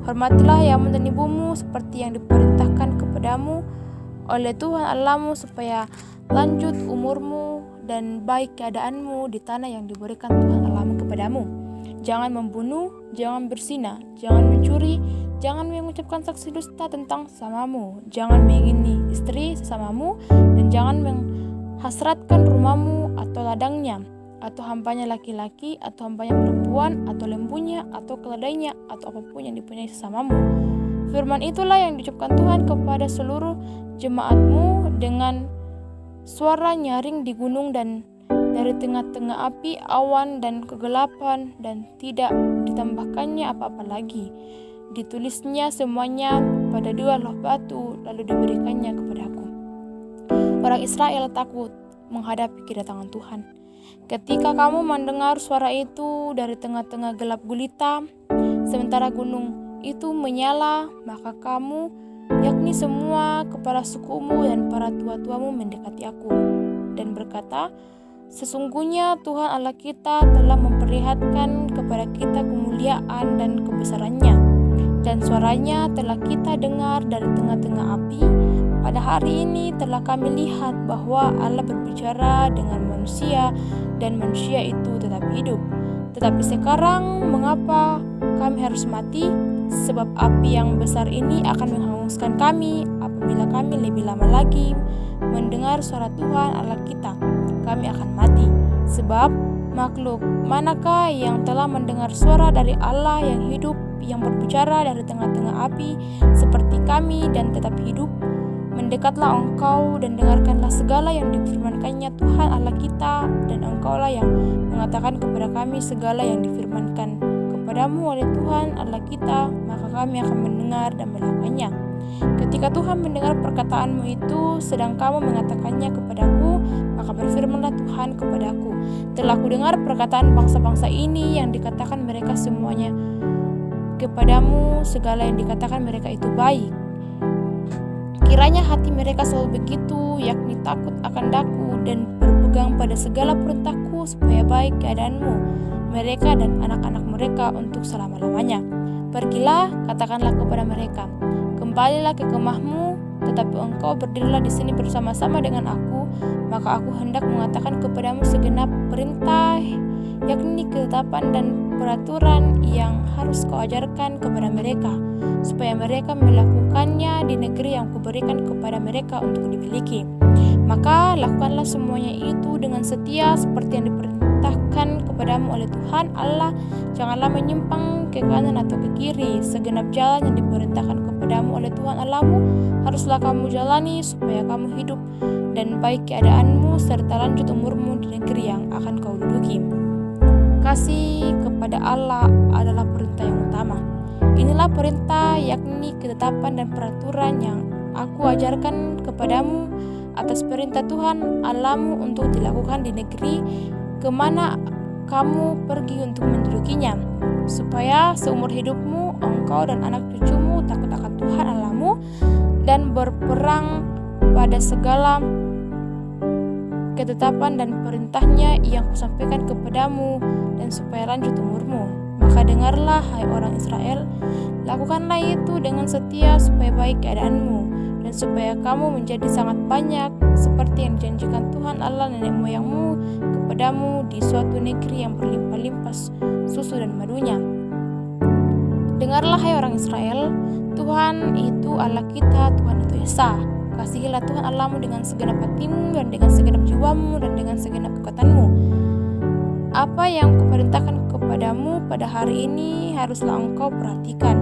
Hormatilah ayahmu dan ibumu seperti yang diperintahkan kepadamu oleh Tuhan Allahmu, supaya lanjut umurmu dan baik keadaanmu di tanah yang diberikan Tuhan Allahmu kepadamu. Jangan membunuh, jangan berzina, jangan mencuri, jangan mengucapkan saksi dusta tentang sesamamu, jangan mengingini istri sesamamu, dan jangan menghasratkan rumahmu atau ladangnya, atau hambanya laki-laki, atau hambanya perempuan, atau lembunya, atau keledainya, atau apapun yang dipunyai sesamamu. Firman itulah yang diucapkan Tuhan kepada seluruh jemaatmu dengan suara nyaring di gunung dan dari tengah-tengah api, awan, dan kegelapan, dan tidak ditambahkannya apa-apa lagi. Ditulisnya semuanya pada 2 loh batu, lalu diberikannya kepadaku. Orang Israel takut menghadapi kedatangan Tuhan. Ketika kamu mendengar suara itu dari tengah-tengah gelap gulita, sementara gunung itu menyala, maka kamu, yakni semua kepala sukumu dan para tua-tuamu mendekati aku dan berkata, Sesungguhnya Tuhan Allah kita telah memperlihatkan kepada kita kemuliaan dan kebesarannya, dan suaranya telah kita dengar dari tengah-tengah api. Pada hari ini telah kami lihat bahwa Allah berbicara dengan manusia, dan manusia itu tetap hidup. Tetapi sekarang mengapa kami harus mati? Sebab api yang besar ini akan menghanguskan kami apabila kami lebih lama lagi mendengar suara Tuhan Allah kita. Kami akan mati. Sebab makhluk manakah yang telah mendengar suara dari Allah yang hidup, yang berbicara dari tengah-tengah api seperti kami dan tetap hidup? Mendekatlah engkau dan dengarkanlah segala yang difirmankannya Tuhan Allah kita, dan engkaulah yang mengatakan kepada kami segala yang difirmankan kepadamu oleh Tuhan Allah kita, maka kami akan mendengar dan melakukannya. Ketika Tuhan mendengar perkataanmu itu, sedang kamu mengatakannya kepadaku, maka berfirmanlah Tuhan kepadaku, telah kudengar perkataan bangsa-bangsa ini yang dikatakan mereka semuanya kepadamu, segala yang dikatakan mereka itu baik. Kiranya hati mereka selalu begitu, yakni takut akan daku dan berpegang pada segala perintahku, supaya baik keadaanmu, mereka dan anak-anak mereka untuk selama-lamanya. Pergilah, katakanlah kepada mereka, kembalilah ke kemahmu, tetapi engkau berdirilah di sini bersama-sama dengan aku, maka aku hendak mengatakan kepadamu segenap perintah, yakni ketetapan dan peraturan yang harus kau ajarkan kepada mereka, supaya mereka melakukannya di negeri yang kuberikan kepada mereka untuk dimiliki. Maka lakukanlah semuanya itu dengan setia seperti yang diperintahkan kepadamu oleh Tuhan Allah, janganlah menyimpang ke kanan atau ke kiri. Segenap jalan yang diperintahkan kepadamu oleh Tuhan Allahmu haruslah kamu jalani, supaya kamu hidup dan baik keadaanmu serta lanjut umurmu di negeri yang akan kau duduki. Kasih kepada Allah adalah perintah yang utama. Inilah perintah, yakni ketetapan dan peraturan yang aku ajarkan kepadamu atas perintah Tuhan Allahmu untuk dilakukan di negeri kemana kamu pergi untuk mendudukinya, supaya seumur hidupmu engkau dan anak cucumu takut akan Tuhan Allahmu dan berperang pada segala ketetapan dan perintahnya yang kusampaikan kepadamu, dan supaya lanjut umurmu. Maka dengarlah, hai orang Israel, lakukanlah itu dengan setia supaya baik keadaanmu, dan supaya kamu menjadi sangat banyak seperti yang dijanjikan Tuhan Allah nenek moyangmu kepadamu di suatu negeri yang berlimpah-limpah susu dan madunya. Dengarlah, hai orang Israel, Tuhan itu Allah kita, Tuhan itu Esa. Kasihilah Tuhan Allahmu dengan segenap hatimu dan dengan segenap jiwamu dan dengan segenap kekuatanmu. Apa yang kuperintahkan kepadamu pada hari ini haruslah engkau perhatikan.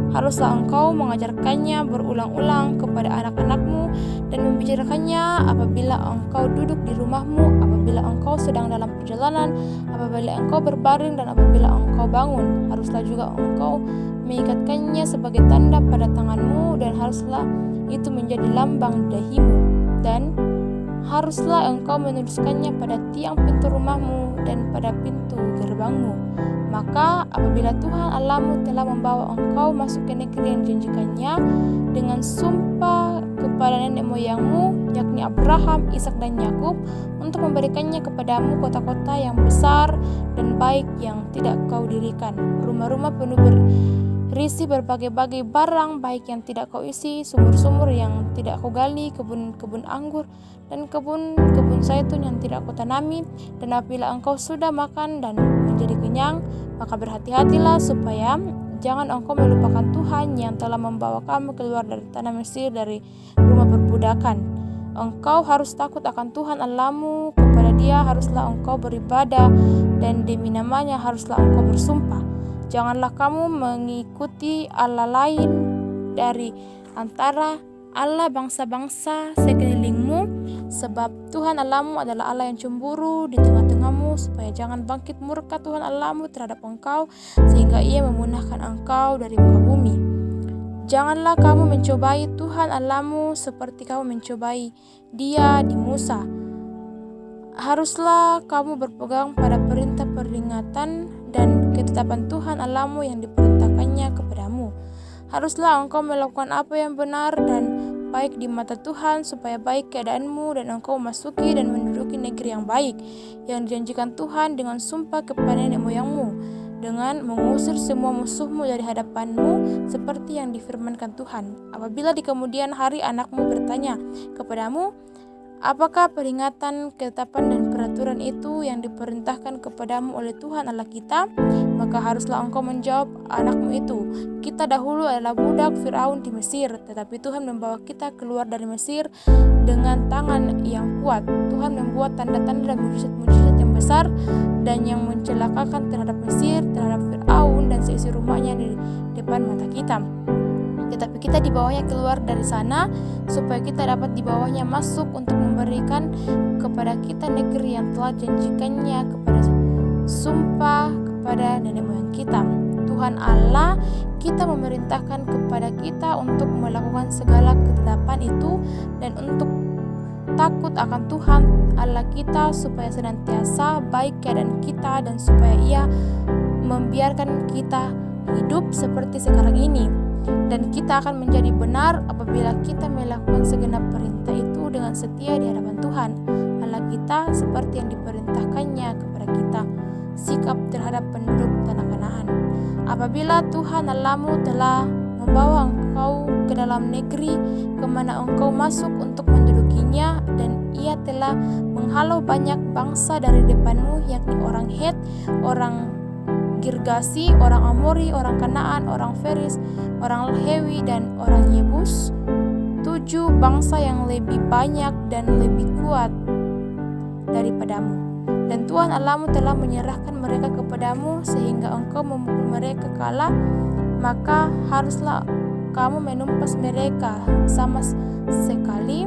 Haruslah engkau mengajarkannya berulang-ulang kepada anak-anakmu dan membicarakannya apabila engkau duduk di rumahmu, apabila engkau sedang dalam perjalanan, apabila engkau berbaring dan apabila engkau bangun. Haruslah juga engkau mengikatkannya sebagai tanda pada tanganmu, dan haruslah itu menjadi lambang dahimu, dan haruslah engkau menuliskannya pada tiang pintu rumahmu dan pada pintu gerbangmu. Maka apabila Tuhan Allahmu telah membawa engkau masuk ke negeri yang dijanjikannya dengan sumpah kepada nenek moyangmu, yakni Abraham, Ishak dan Yakub, untuk memberikannya kepadamu kota-kota yang besar dan baik yang tidak kau dirikan, rumah-rumah penuh berisi berbagai-bagai barang baik yang tidak kau isi, sumur-sumur yang tidak kau gali, kebun-kebun anggur dan kebun-kebun zaitun yang tidak kau tanami. Dan apabila engkau sudah makan dan menjadi kenyang, maka berhati-hatilah supaya jangan engkau melupakan Tuhan yang telah membawa kamu keluar dari tanah Mesir, dari rumah perbudakan. Engkau harus takut akan Tuhan Allahmu, kepada Dia haruslah engkau beribadah, dan demi namanya haruslah engkau bersumpah. Janganlah kamu mengikuti Allah lain dari antara Allah bangsa-bangsa sekelilingmu, sebab Tuhan Allahmu adalah Allah yang cemburu di tengah-tengahmu, supaya jangan bangkit murka Tuhan Allahmu terhadap engkau, sehingga Ia memunahkan engkau dari muka bumi. Janganlah kamu mencobai Tuhan Allahmu seperti kamu mencobai Dia di Musa. Haruslah kamu berpegang pada perintah peringatan dan ketetapan Tuhan Allahmu yang diperintahkannya kepadamu. Haruslah engkau melakukan apa yang benar dan baik di mata Tuhan, supaya baik keadaanmu dan engkau masuki dan menduduki negeri yang baik yang dijanjikan Tuhan dengan sumpah kepada nenek moyangmu, dengan mengusir semua musuhmu dari hadapanmu seperti yang difirmankan Tuhan. Apabila di kemudian hari anakmu bertanya kepadamu, apakah peringatan, ketetapan dan peraturan itu yang diperintahkan kepadamu oleh Tuhan Allah kita? Maka haruslah engkau menjawab anakmu itu, kita dahulu adalah budak Firaun di Mesir, tetapi Tuhan membawa kita keluar dari Mesir dengan tangan yang kuat. Tuhan membuat tanda-tanda dan mujizat-mujizat yang besar dan yang mencelakakan terhadap Mesir, terhadap Firaun dan seisi rumahnya di depan mata kita. Tetapi kita di bawahnya keluar dari sana, supaya kita dapat di bawahnya masuk untuk memberikan kepada kita negeri yang telah janjikannya kepada sumpah kepada nenek moyang kita. Tuhan Allah kita memerintahkan kepada kita untuk melakukan segala ketetapan itu dan untuk takut akan Tuhan Allah kita, supaya senantiasa baik keadaan kita dan supaya Ia membiarkan kita hidup seperti sekarang ini. Dan kita akan menjadi benar apabila kita melakukan segenap perintah itu dengan setia di hadapan Tuhan Allah kita, seperti yang diperintahkannya kepada kita. Sikap terhadap penduduk tanah Kanaan. Apabila Tuhan Allahmu telah membawa engkau ke dalam negeri kemana engkau masuk untuk mendudukinya, dan Ia telah menghalau banyak bangsa dari depanmu, yakni orang Het, orang Girgasi, orang Amori, orang Kanaan, orang Feris, orang Lewi, dan orang Yebus, 7 bangsa yang lebih banyak dan lebih kuat daripadamu. Dan Tuhan Allahmu telah menyerahkan mereka kepadamu sehingga engkau memukul mereka kalah, maka haruslah kamu menumpas mereka sama sekali.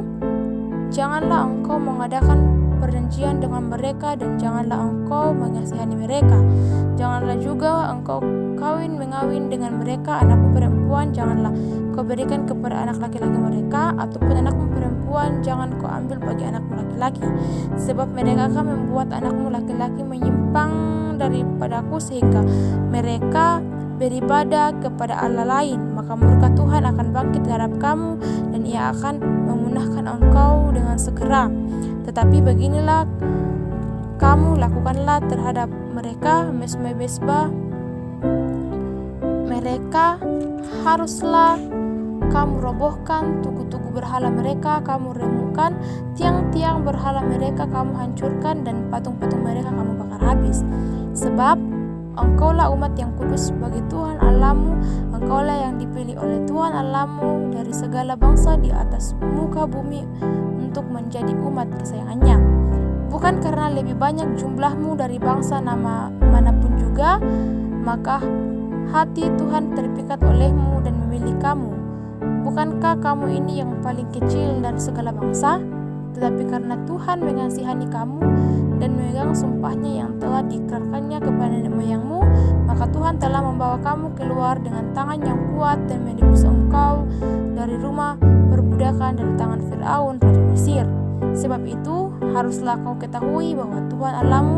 Janganlah engkau mengadakan perjanjian dengan mereka dan janganlah engkau mengasihani mereka. Janganlah juga engkau mengawin dengan mereka anakmu perempuan. Janganlah kau berikan kepada anak laki-laki mereka, ataupun anakmu perempuan jangan kau ambil bagi anakmu laki-laki, sebab mereka akan membuat anakmu laki-laki menyimpang daripadaku sehingga mereka beribadah kepada Allah lain. Maka murka Tuhan akan bangkit terhadap kamu dan ia akan memunahkan engkau dengan segera. Tetapi beginilah kamu lakukanlah terhadap mereka, mesbah mereka haruslah kamu robohkan, tugu-tugu berhala mereka kamu remukkan, tiang-tiang berhala mereka kamu hancurkan, dan patung-patung mereka kamu bakar habis. Sebab engkaulah umat yang kudus bagi Tuhan Allahmu, engkaulah yang dipilih oleh Tuhan Allahmu dari segala bangsa di atas muka bumi untuk menjadi umat kesayangannya. Bukan karena lebih banyak jumlahmu dari bangsa nama manapun juga, maka hati Tuhan terpikat olehmu dan memilih kamu. Bukankah kamu ini yang paling kecil dari segala bangsa? Tetapi karena Tuhan mengasihani kamu dan memegang sumpahnya yang telah diikrarkannya kepada nenek moyangmu, maka Tuhan telah membawa kamu keluar dengan tangan yang kuat dan menebus engkau dari rumah perbudakan dari tangan Firaun raja Mesir. Sebab itu haruslah kau ketahui bahwa Tuhan Allahmu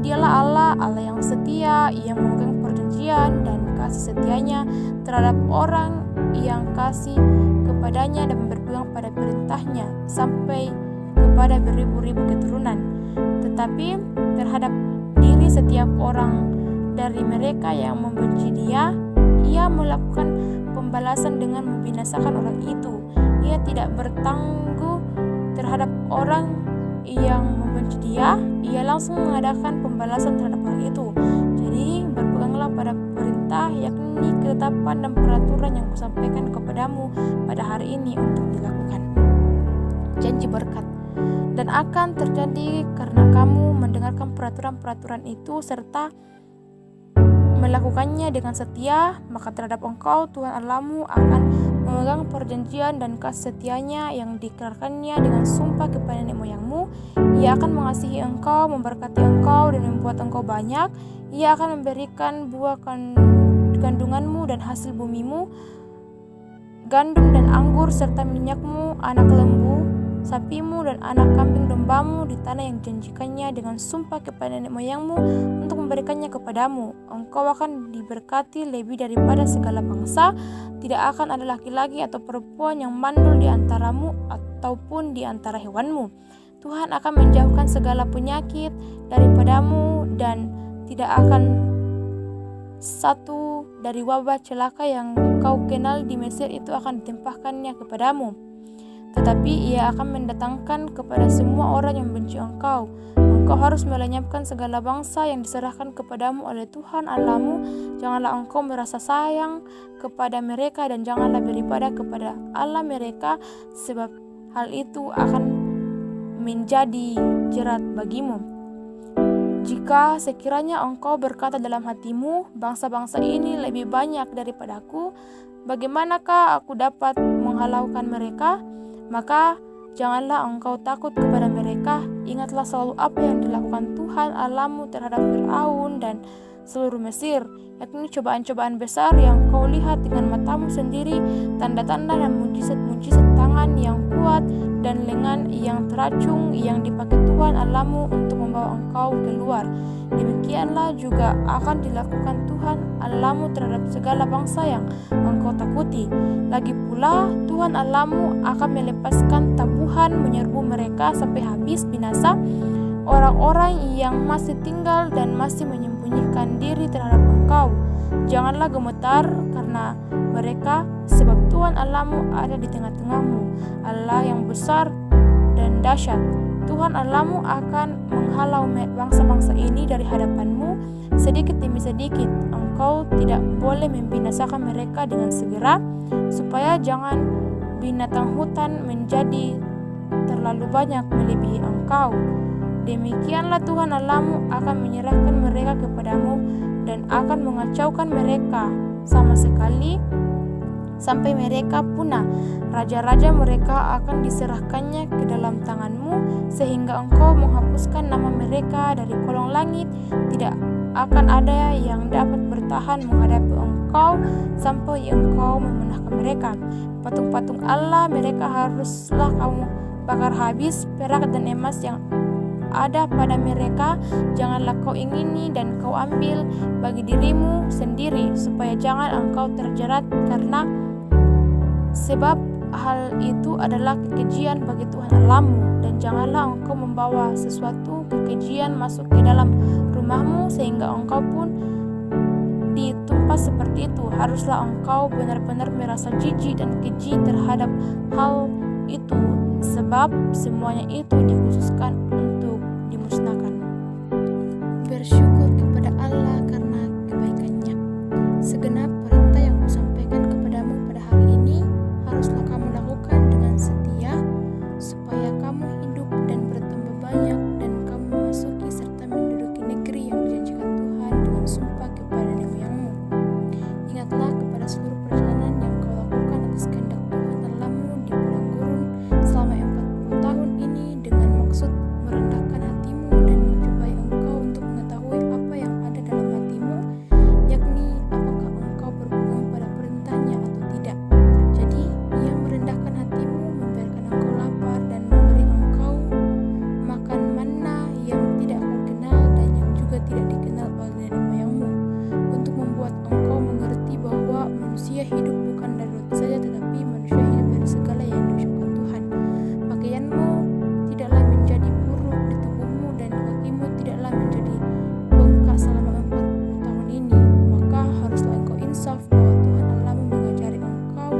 dialah Allah yang setia, ia memegang perjanjian dan kasih setianya terhadap orang yang kasih kepadanya dan berpegang pada perintahnya sampai kepada beribu-ribu keturunan. Tetapi terhadap diri setiap orang dari mereka yang membenci dia, ia melakukan pembalasan dengan membinasakan orang itu. Ia tidak bertangguh terhadap orang yang membenci dia, ia langsung mengadakan pembalasan terhadap orang itu. Jadi berpeganglah pada perintah, yakni ketetapan dan peraturan yang kusampaikan kepadamu pada hari ini untuk dilakukan. Janji berkat. Dan akan terjadi karena kamu mendengarkan peraturan-peraturan itu serta melakukannya dengan setia, maka terhadap engkau Tuhan Allahmu akan memegang perjanjian dan kasih setianya yang diikrarkannya dengan sumpah kepada nenek moyangmu. Ia akan mengasihi engkau, memberkati engkau dan membuat engkau banyak. Ia akan memberikan buah kandunganmu dan hasil bumimu, gandum dan anggur serta minyakmu, anak lembu sapimu dan anak kambing dombamu di tanah yang dijanjikannya dengan sumpah kepada nenek moyangmu untuk memberikannya kepadamu. Engkau akan diberkati lebih daripada segala bangsa. Tidak akan ada laki-laki atau perempuan yang mandul di antaramu ataupun di antara hewanmu. Tuhan akan menjauhkan segala penyakit daripadamu dan tidak akan satu dari wabah celaka yang kau kenal di Mesir itu akan ditempahkannya kepadamu. Tetapi ia akan mendatangkan kepada semua orang yang membenci engkau. Engkau harus melenyapkan segala bangsa yang diserahkan kepadamu oleh Tuhan Allahmu. Janganlah engkau merasa sayang kepada mereka dan janganlah beribadah kepada Allah mereka, sebab hal itu akan menjadi jerat bagimu. Jika sekiranya engkau berkata dalam hatimu, bangsa-bangsa ini lebih banyak daripadaku, bagaimanakah aku dapat menghalaukan mereka? Maka janganlah engkau takut kepada mereka. Ingatlah selalu apa yang dilakukan Tuhan Allahmu terhadap Firaun dan seluruh Mesir, yakni cobaan-cobaan besar yang kau lihat dengan matamu sendiri, tanda-tanda dan mujizat-mujizat tangan yang kuat dan lengan yang teracung yang dipakai Tuhan Allahmu untuk membawa engkau keluar. Demikianlah juga akan dilakukan Tuhan Allahmu terhadap segala bangsa yang engkau takuti. Lagi pula Tuhan Allahmu akan melepaskan tabuhan menyerbu mereka sampai habis binasa orang-orang yang masih tinggal dan masih menyembunyikan diri terhadap engkau. Janganlah gemetar karena mereka, sebab Tuhan Allahmu ada di tengah-tengahmu, Allah yang besar dan dahsyat. Tuhan Allahmu akan menghalau bangsa-bangsa ini dari hadapanmu sedikit demi sedikit. Engkau tidak boleh membinasakan mereka dengan segera, supaya jangan binatang hutan menjadi terlalu banyak melebihi engkau. Demikianlah Tuhan Allahmu akan menyerahkan mereka kepadamu dan akan mengacaukan mereka sama sekali sampai mereka punah. Raja-raja mereka akan diserahkannya ke dalam tanganmu, sehingga engkau menghapuskan nama mereka dari kolong langit. Tidak akan ada yang dapat bertahan menghadapi engkau sampai engkau memenahkan mereka. Patung-patung Allah mereka haruslah kamu bakar habis. Perak dan emas yang ada pada mereka janganlah kau ingini dan kau ambil bagi dirimu sendiri, supaya jangan engkau terjerat, karena sebab hal itu adalah kekejian bagi Tuhan Allahmu. Dan janganlah engkau membawa sesuatu kekejian masuk ke dalam rumahmu sehingga engkau pun ditumpas seperti itu. Haruslah engkau benar-benar merasa jijik dan keji terhadap hal itu, sebab semuanya itu dikhususkan untuk dimusnahkan. Bersyukur kepada Allah karena kebaikannya. Segenap perintah yang kusampaikan kepadamu pada hari ini haruslah kamu lakukan dengan setia, supaya kamu hidup dan bertambah banyak, dan kamu memasuki serta menduduki negeri yang dijanjikan Tuhan dengan sumpah kepada nenek moyangmu. Ingatlah kepada seluruh perjalanan yang kau lakukan atas kehendak Tuhan Allahmu di padang gurun selama 40 tahun ini, dengan maksud merendahkan hatimu dan mencobai engkau untuk mengetahui apa yang ada dalam hatimu, yakni apakah engkau berpegang pada perintahnya atau tidak. Jadi ia merendahkan hatimu, membiarkan engkau lapar, dan memberi engkau makan manna yang tidak kau kenal dan yang juga tidak dikenal oleh nenek moyangmu, untuk membuat engkau mengerti bahwa manusia hidup bukan dari roti saja, tetapi manusia hidup dari segala yang diucapkan Tuhan. Pakaianmu tidaklah menjadi buruk di tubuhmu, dan kakimu tidaklah menjadi bengkak selama 40 tahun ini. Maka haruslah engkau insaf bahwa Tuhan Allahmu mengajari engkau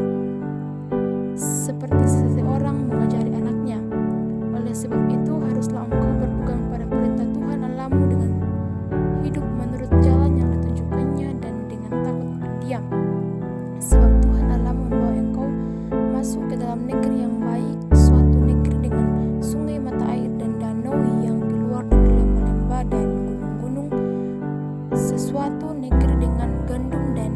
seperti seseorang mengajari anaknya. Oleh sebab itu haruslah engkau berpegang pada perintah Tuhan Allahmu dengan hidup menurut jalan yang ditunjukkannya dan dengan takut akan Dia. Sebab Tuhan Allahmu membawa engkau masuk ke dalam negeri yang baik, suatu negeri dengan sungai mata air dan danau yang keluar dari lembah-lembah dan gunung-gunung, sesuatu negeri dengan gandum dan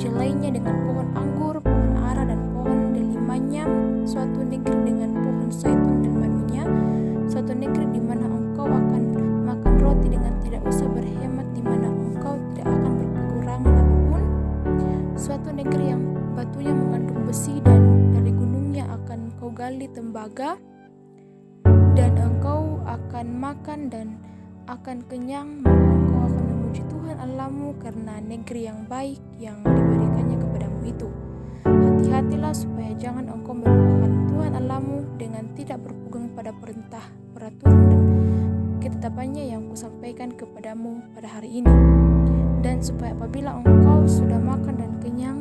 jelainya, dengan pohon anggur, pohon ara dan pohon delimanya, suatu negeri dengan pohon zaitun dan madunya, suatu negeri di mana engkau akan makan roti dengan tidak usah berhemat, di mana engkau tidak akan berkekurangan apapun, suatu negeri yang batunya mengandung besi dan dari gunungnya akan kau gali tembaga, dan engkau akan makan dan akan kenyang. Maka engkau akan memuji Tuhan Allahmu karena negeri yang baik yang diberikannya kepadamu itu. Hati-hatilah supaya jangan engkau melupakan Tuhan Allahmu dengan tidak berpegang pada perintah, peraturan dan ketetapannya yang kusampaikan kepadamu pada hari ini. Dan supaya apabila engkau sudah makan dan kenyang,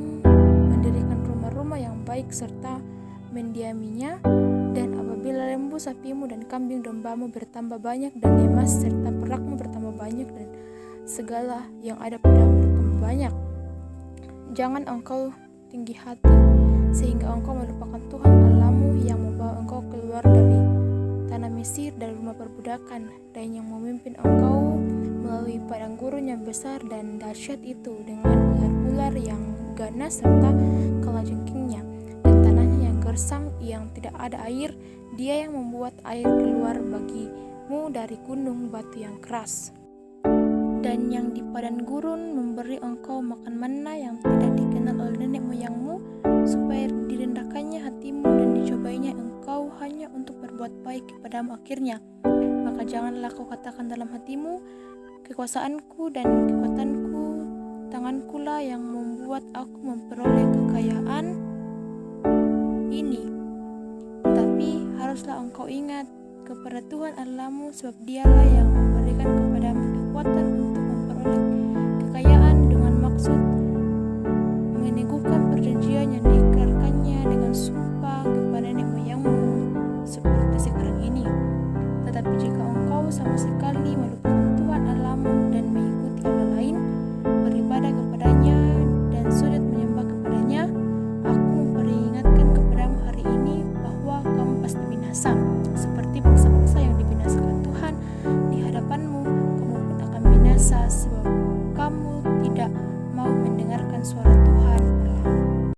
mendirikan rumah-rumah yang baik serta mendiaminya, dan apabila lembu sapimu dan kambing dombamu bertambah banyak, dan emas serta perakmu bertambah banyak, dan segala yang ada padamu bertambah banyak, jangan engkau tinggi hati sehingga engkau melupakan Tuhan Allahmu yang membawa engkau keluar dari tanah Mesir, dari rumah perbudakan, dan yang memimpin engkau melalui padang gurun yang besar dan dahsyat itu, dengan ular-ular yang ganas serta kalajengkingnya, dan tanahnya yang gersang yang tidak ada air. Dia yang membuat air keluar bagimu dari gunung batu yang keras, dan yang di padang gurun memberi engkau makan manna yang tidak dikenal oleh nenek moyangmu, supaya direndahkannya hatimu dan dicobainya engkau hanya untuk berbuat baik kepadamu akhirnya. Maka janganlah kau katakan dalam hatimu, kekuasaanku dan kekuatanku, tangankulah yang membuat aku memperoleh kekayaan ini. Tetapi haruslah engkau ingat kepada Tuhan Allahmu, sebab Dialah yang memberikan kepadamu kekuatan untuk memperoleh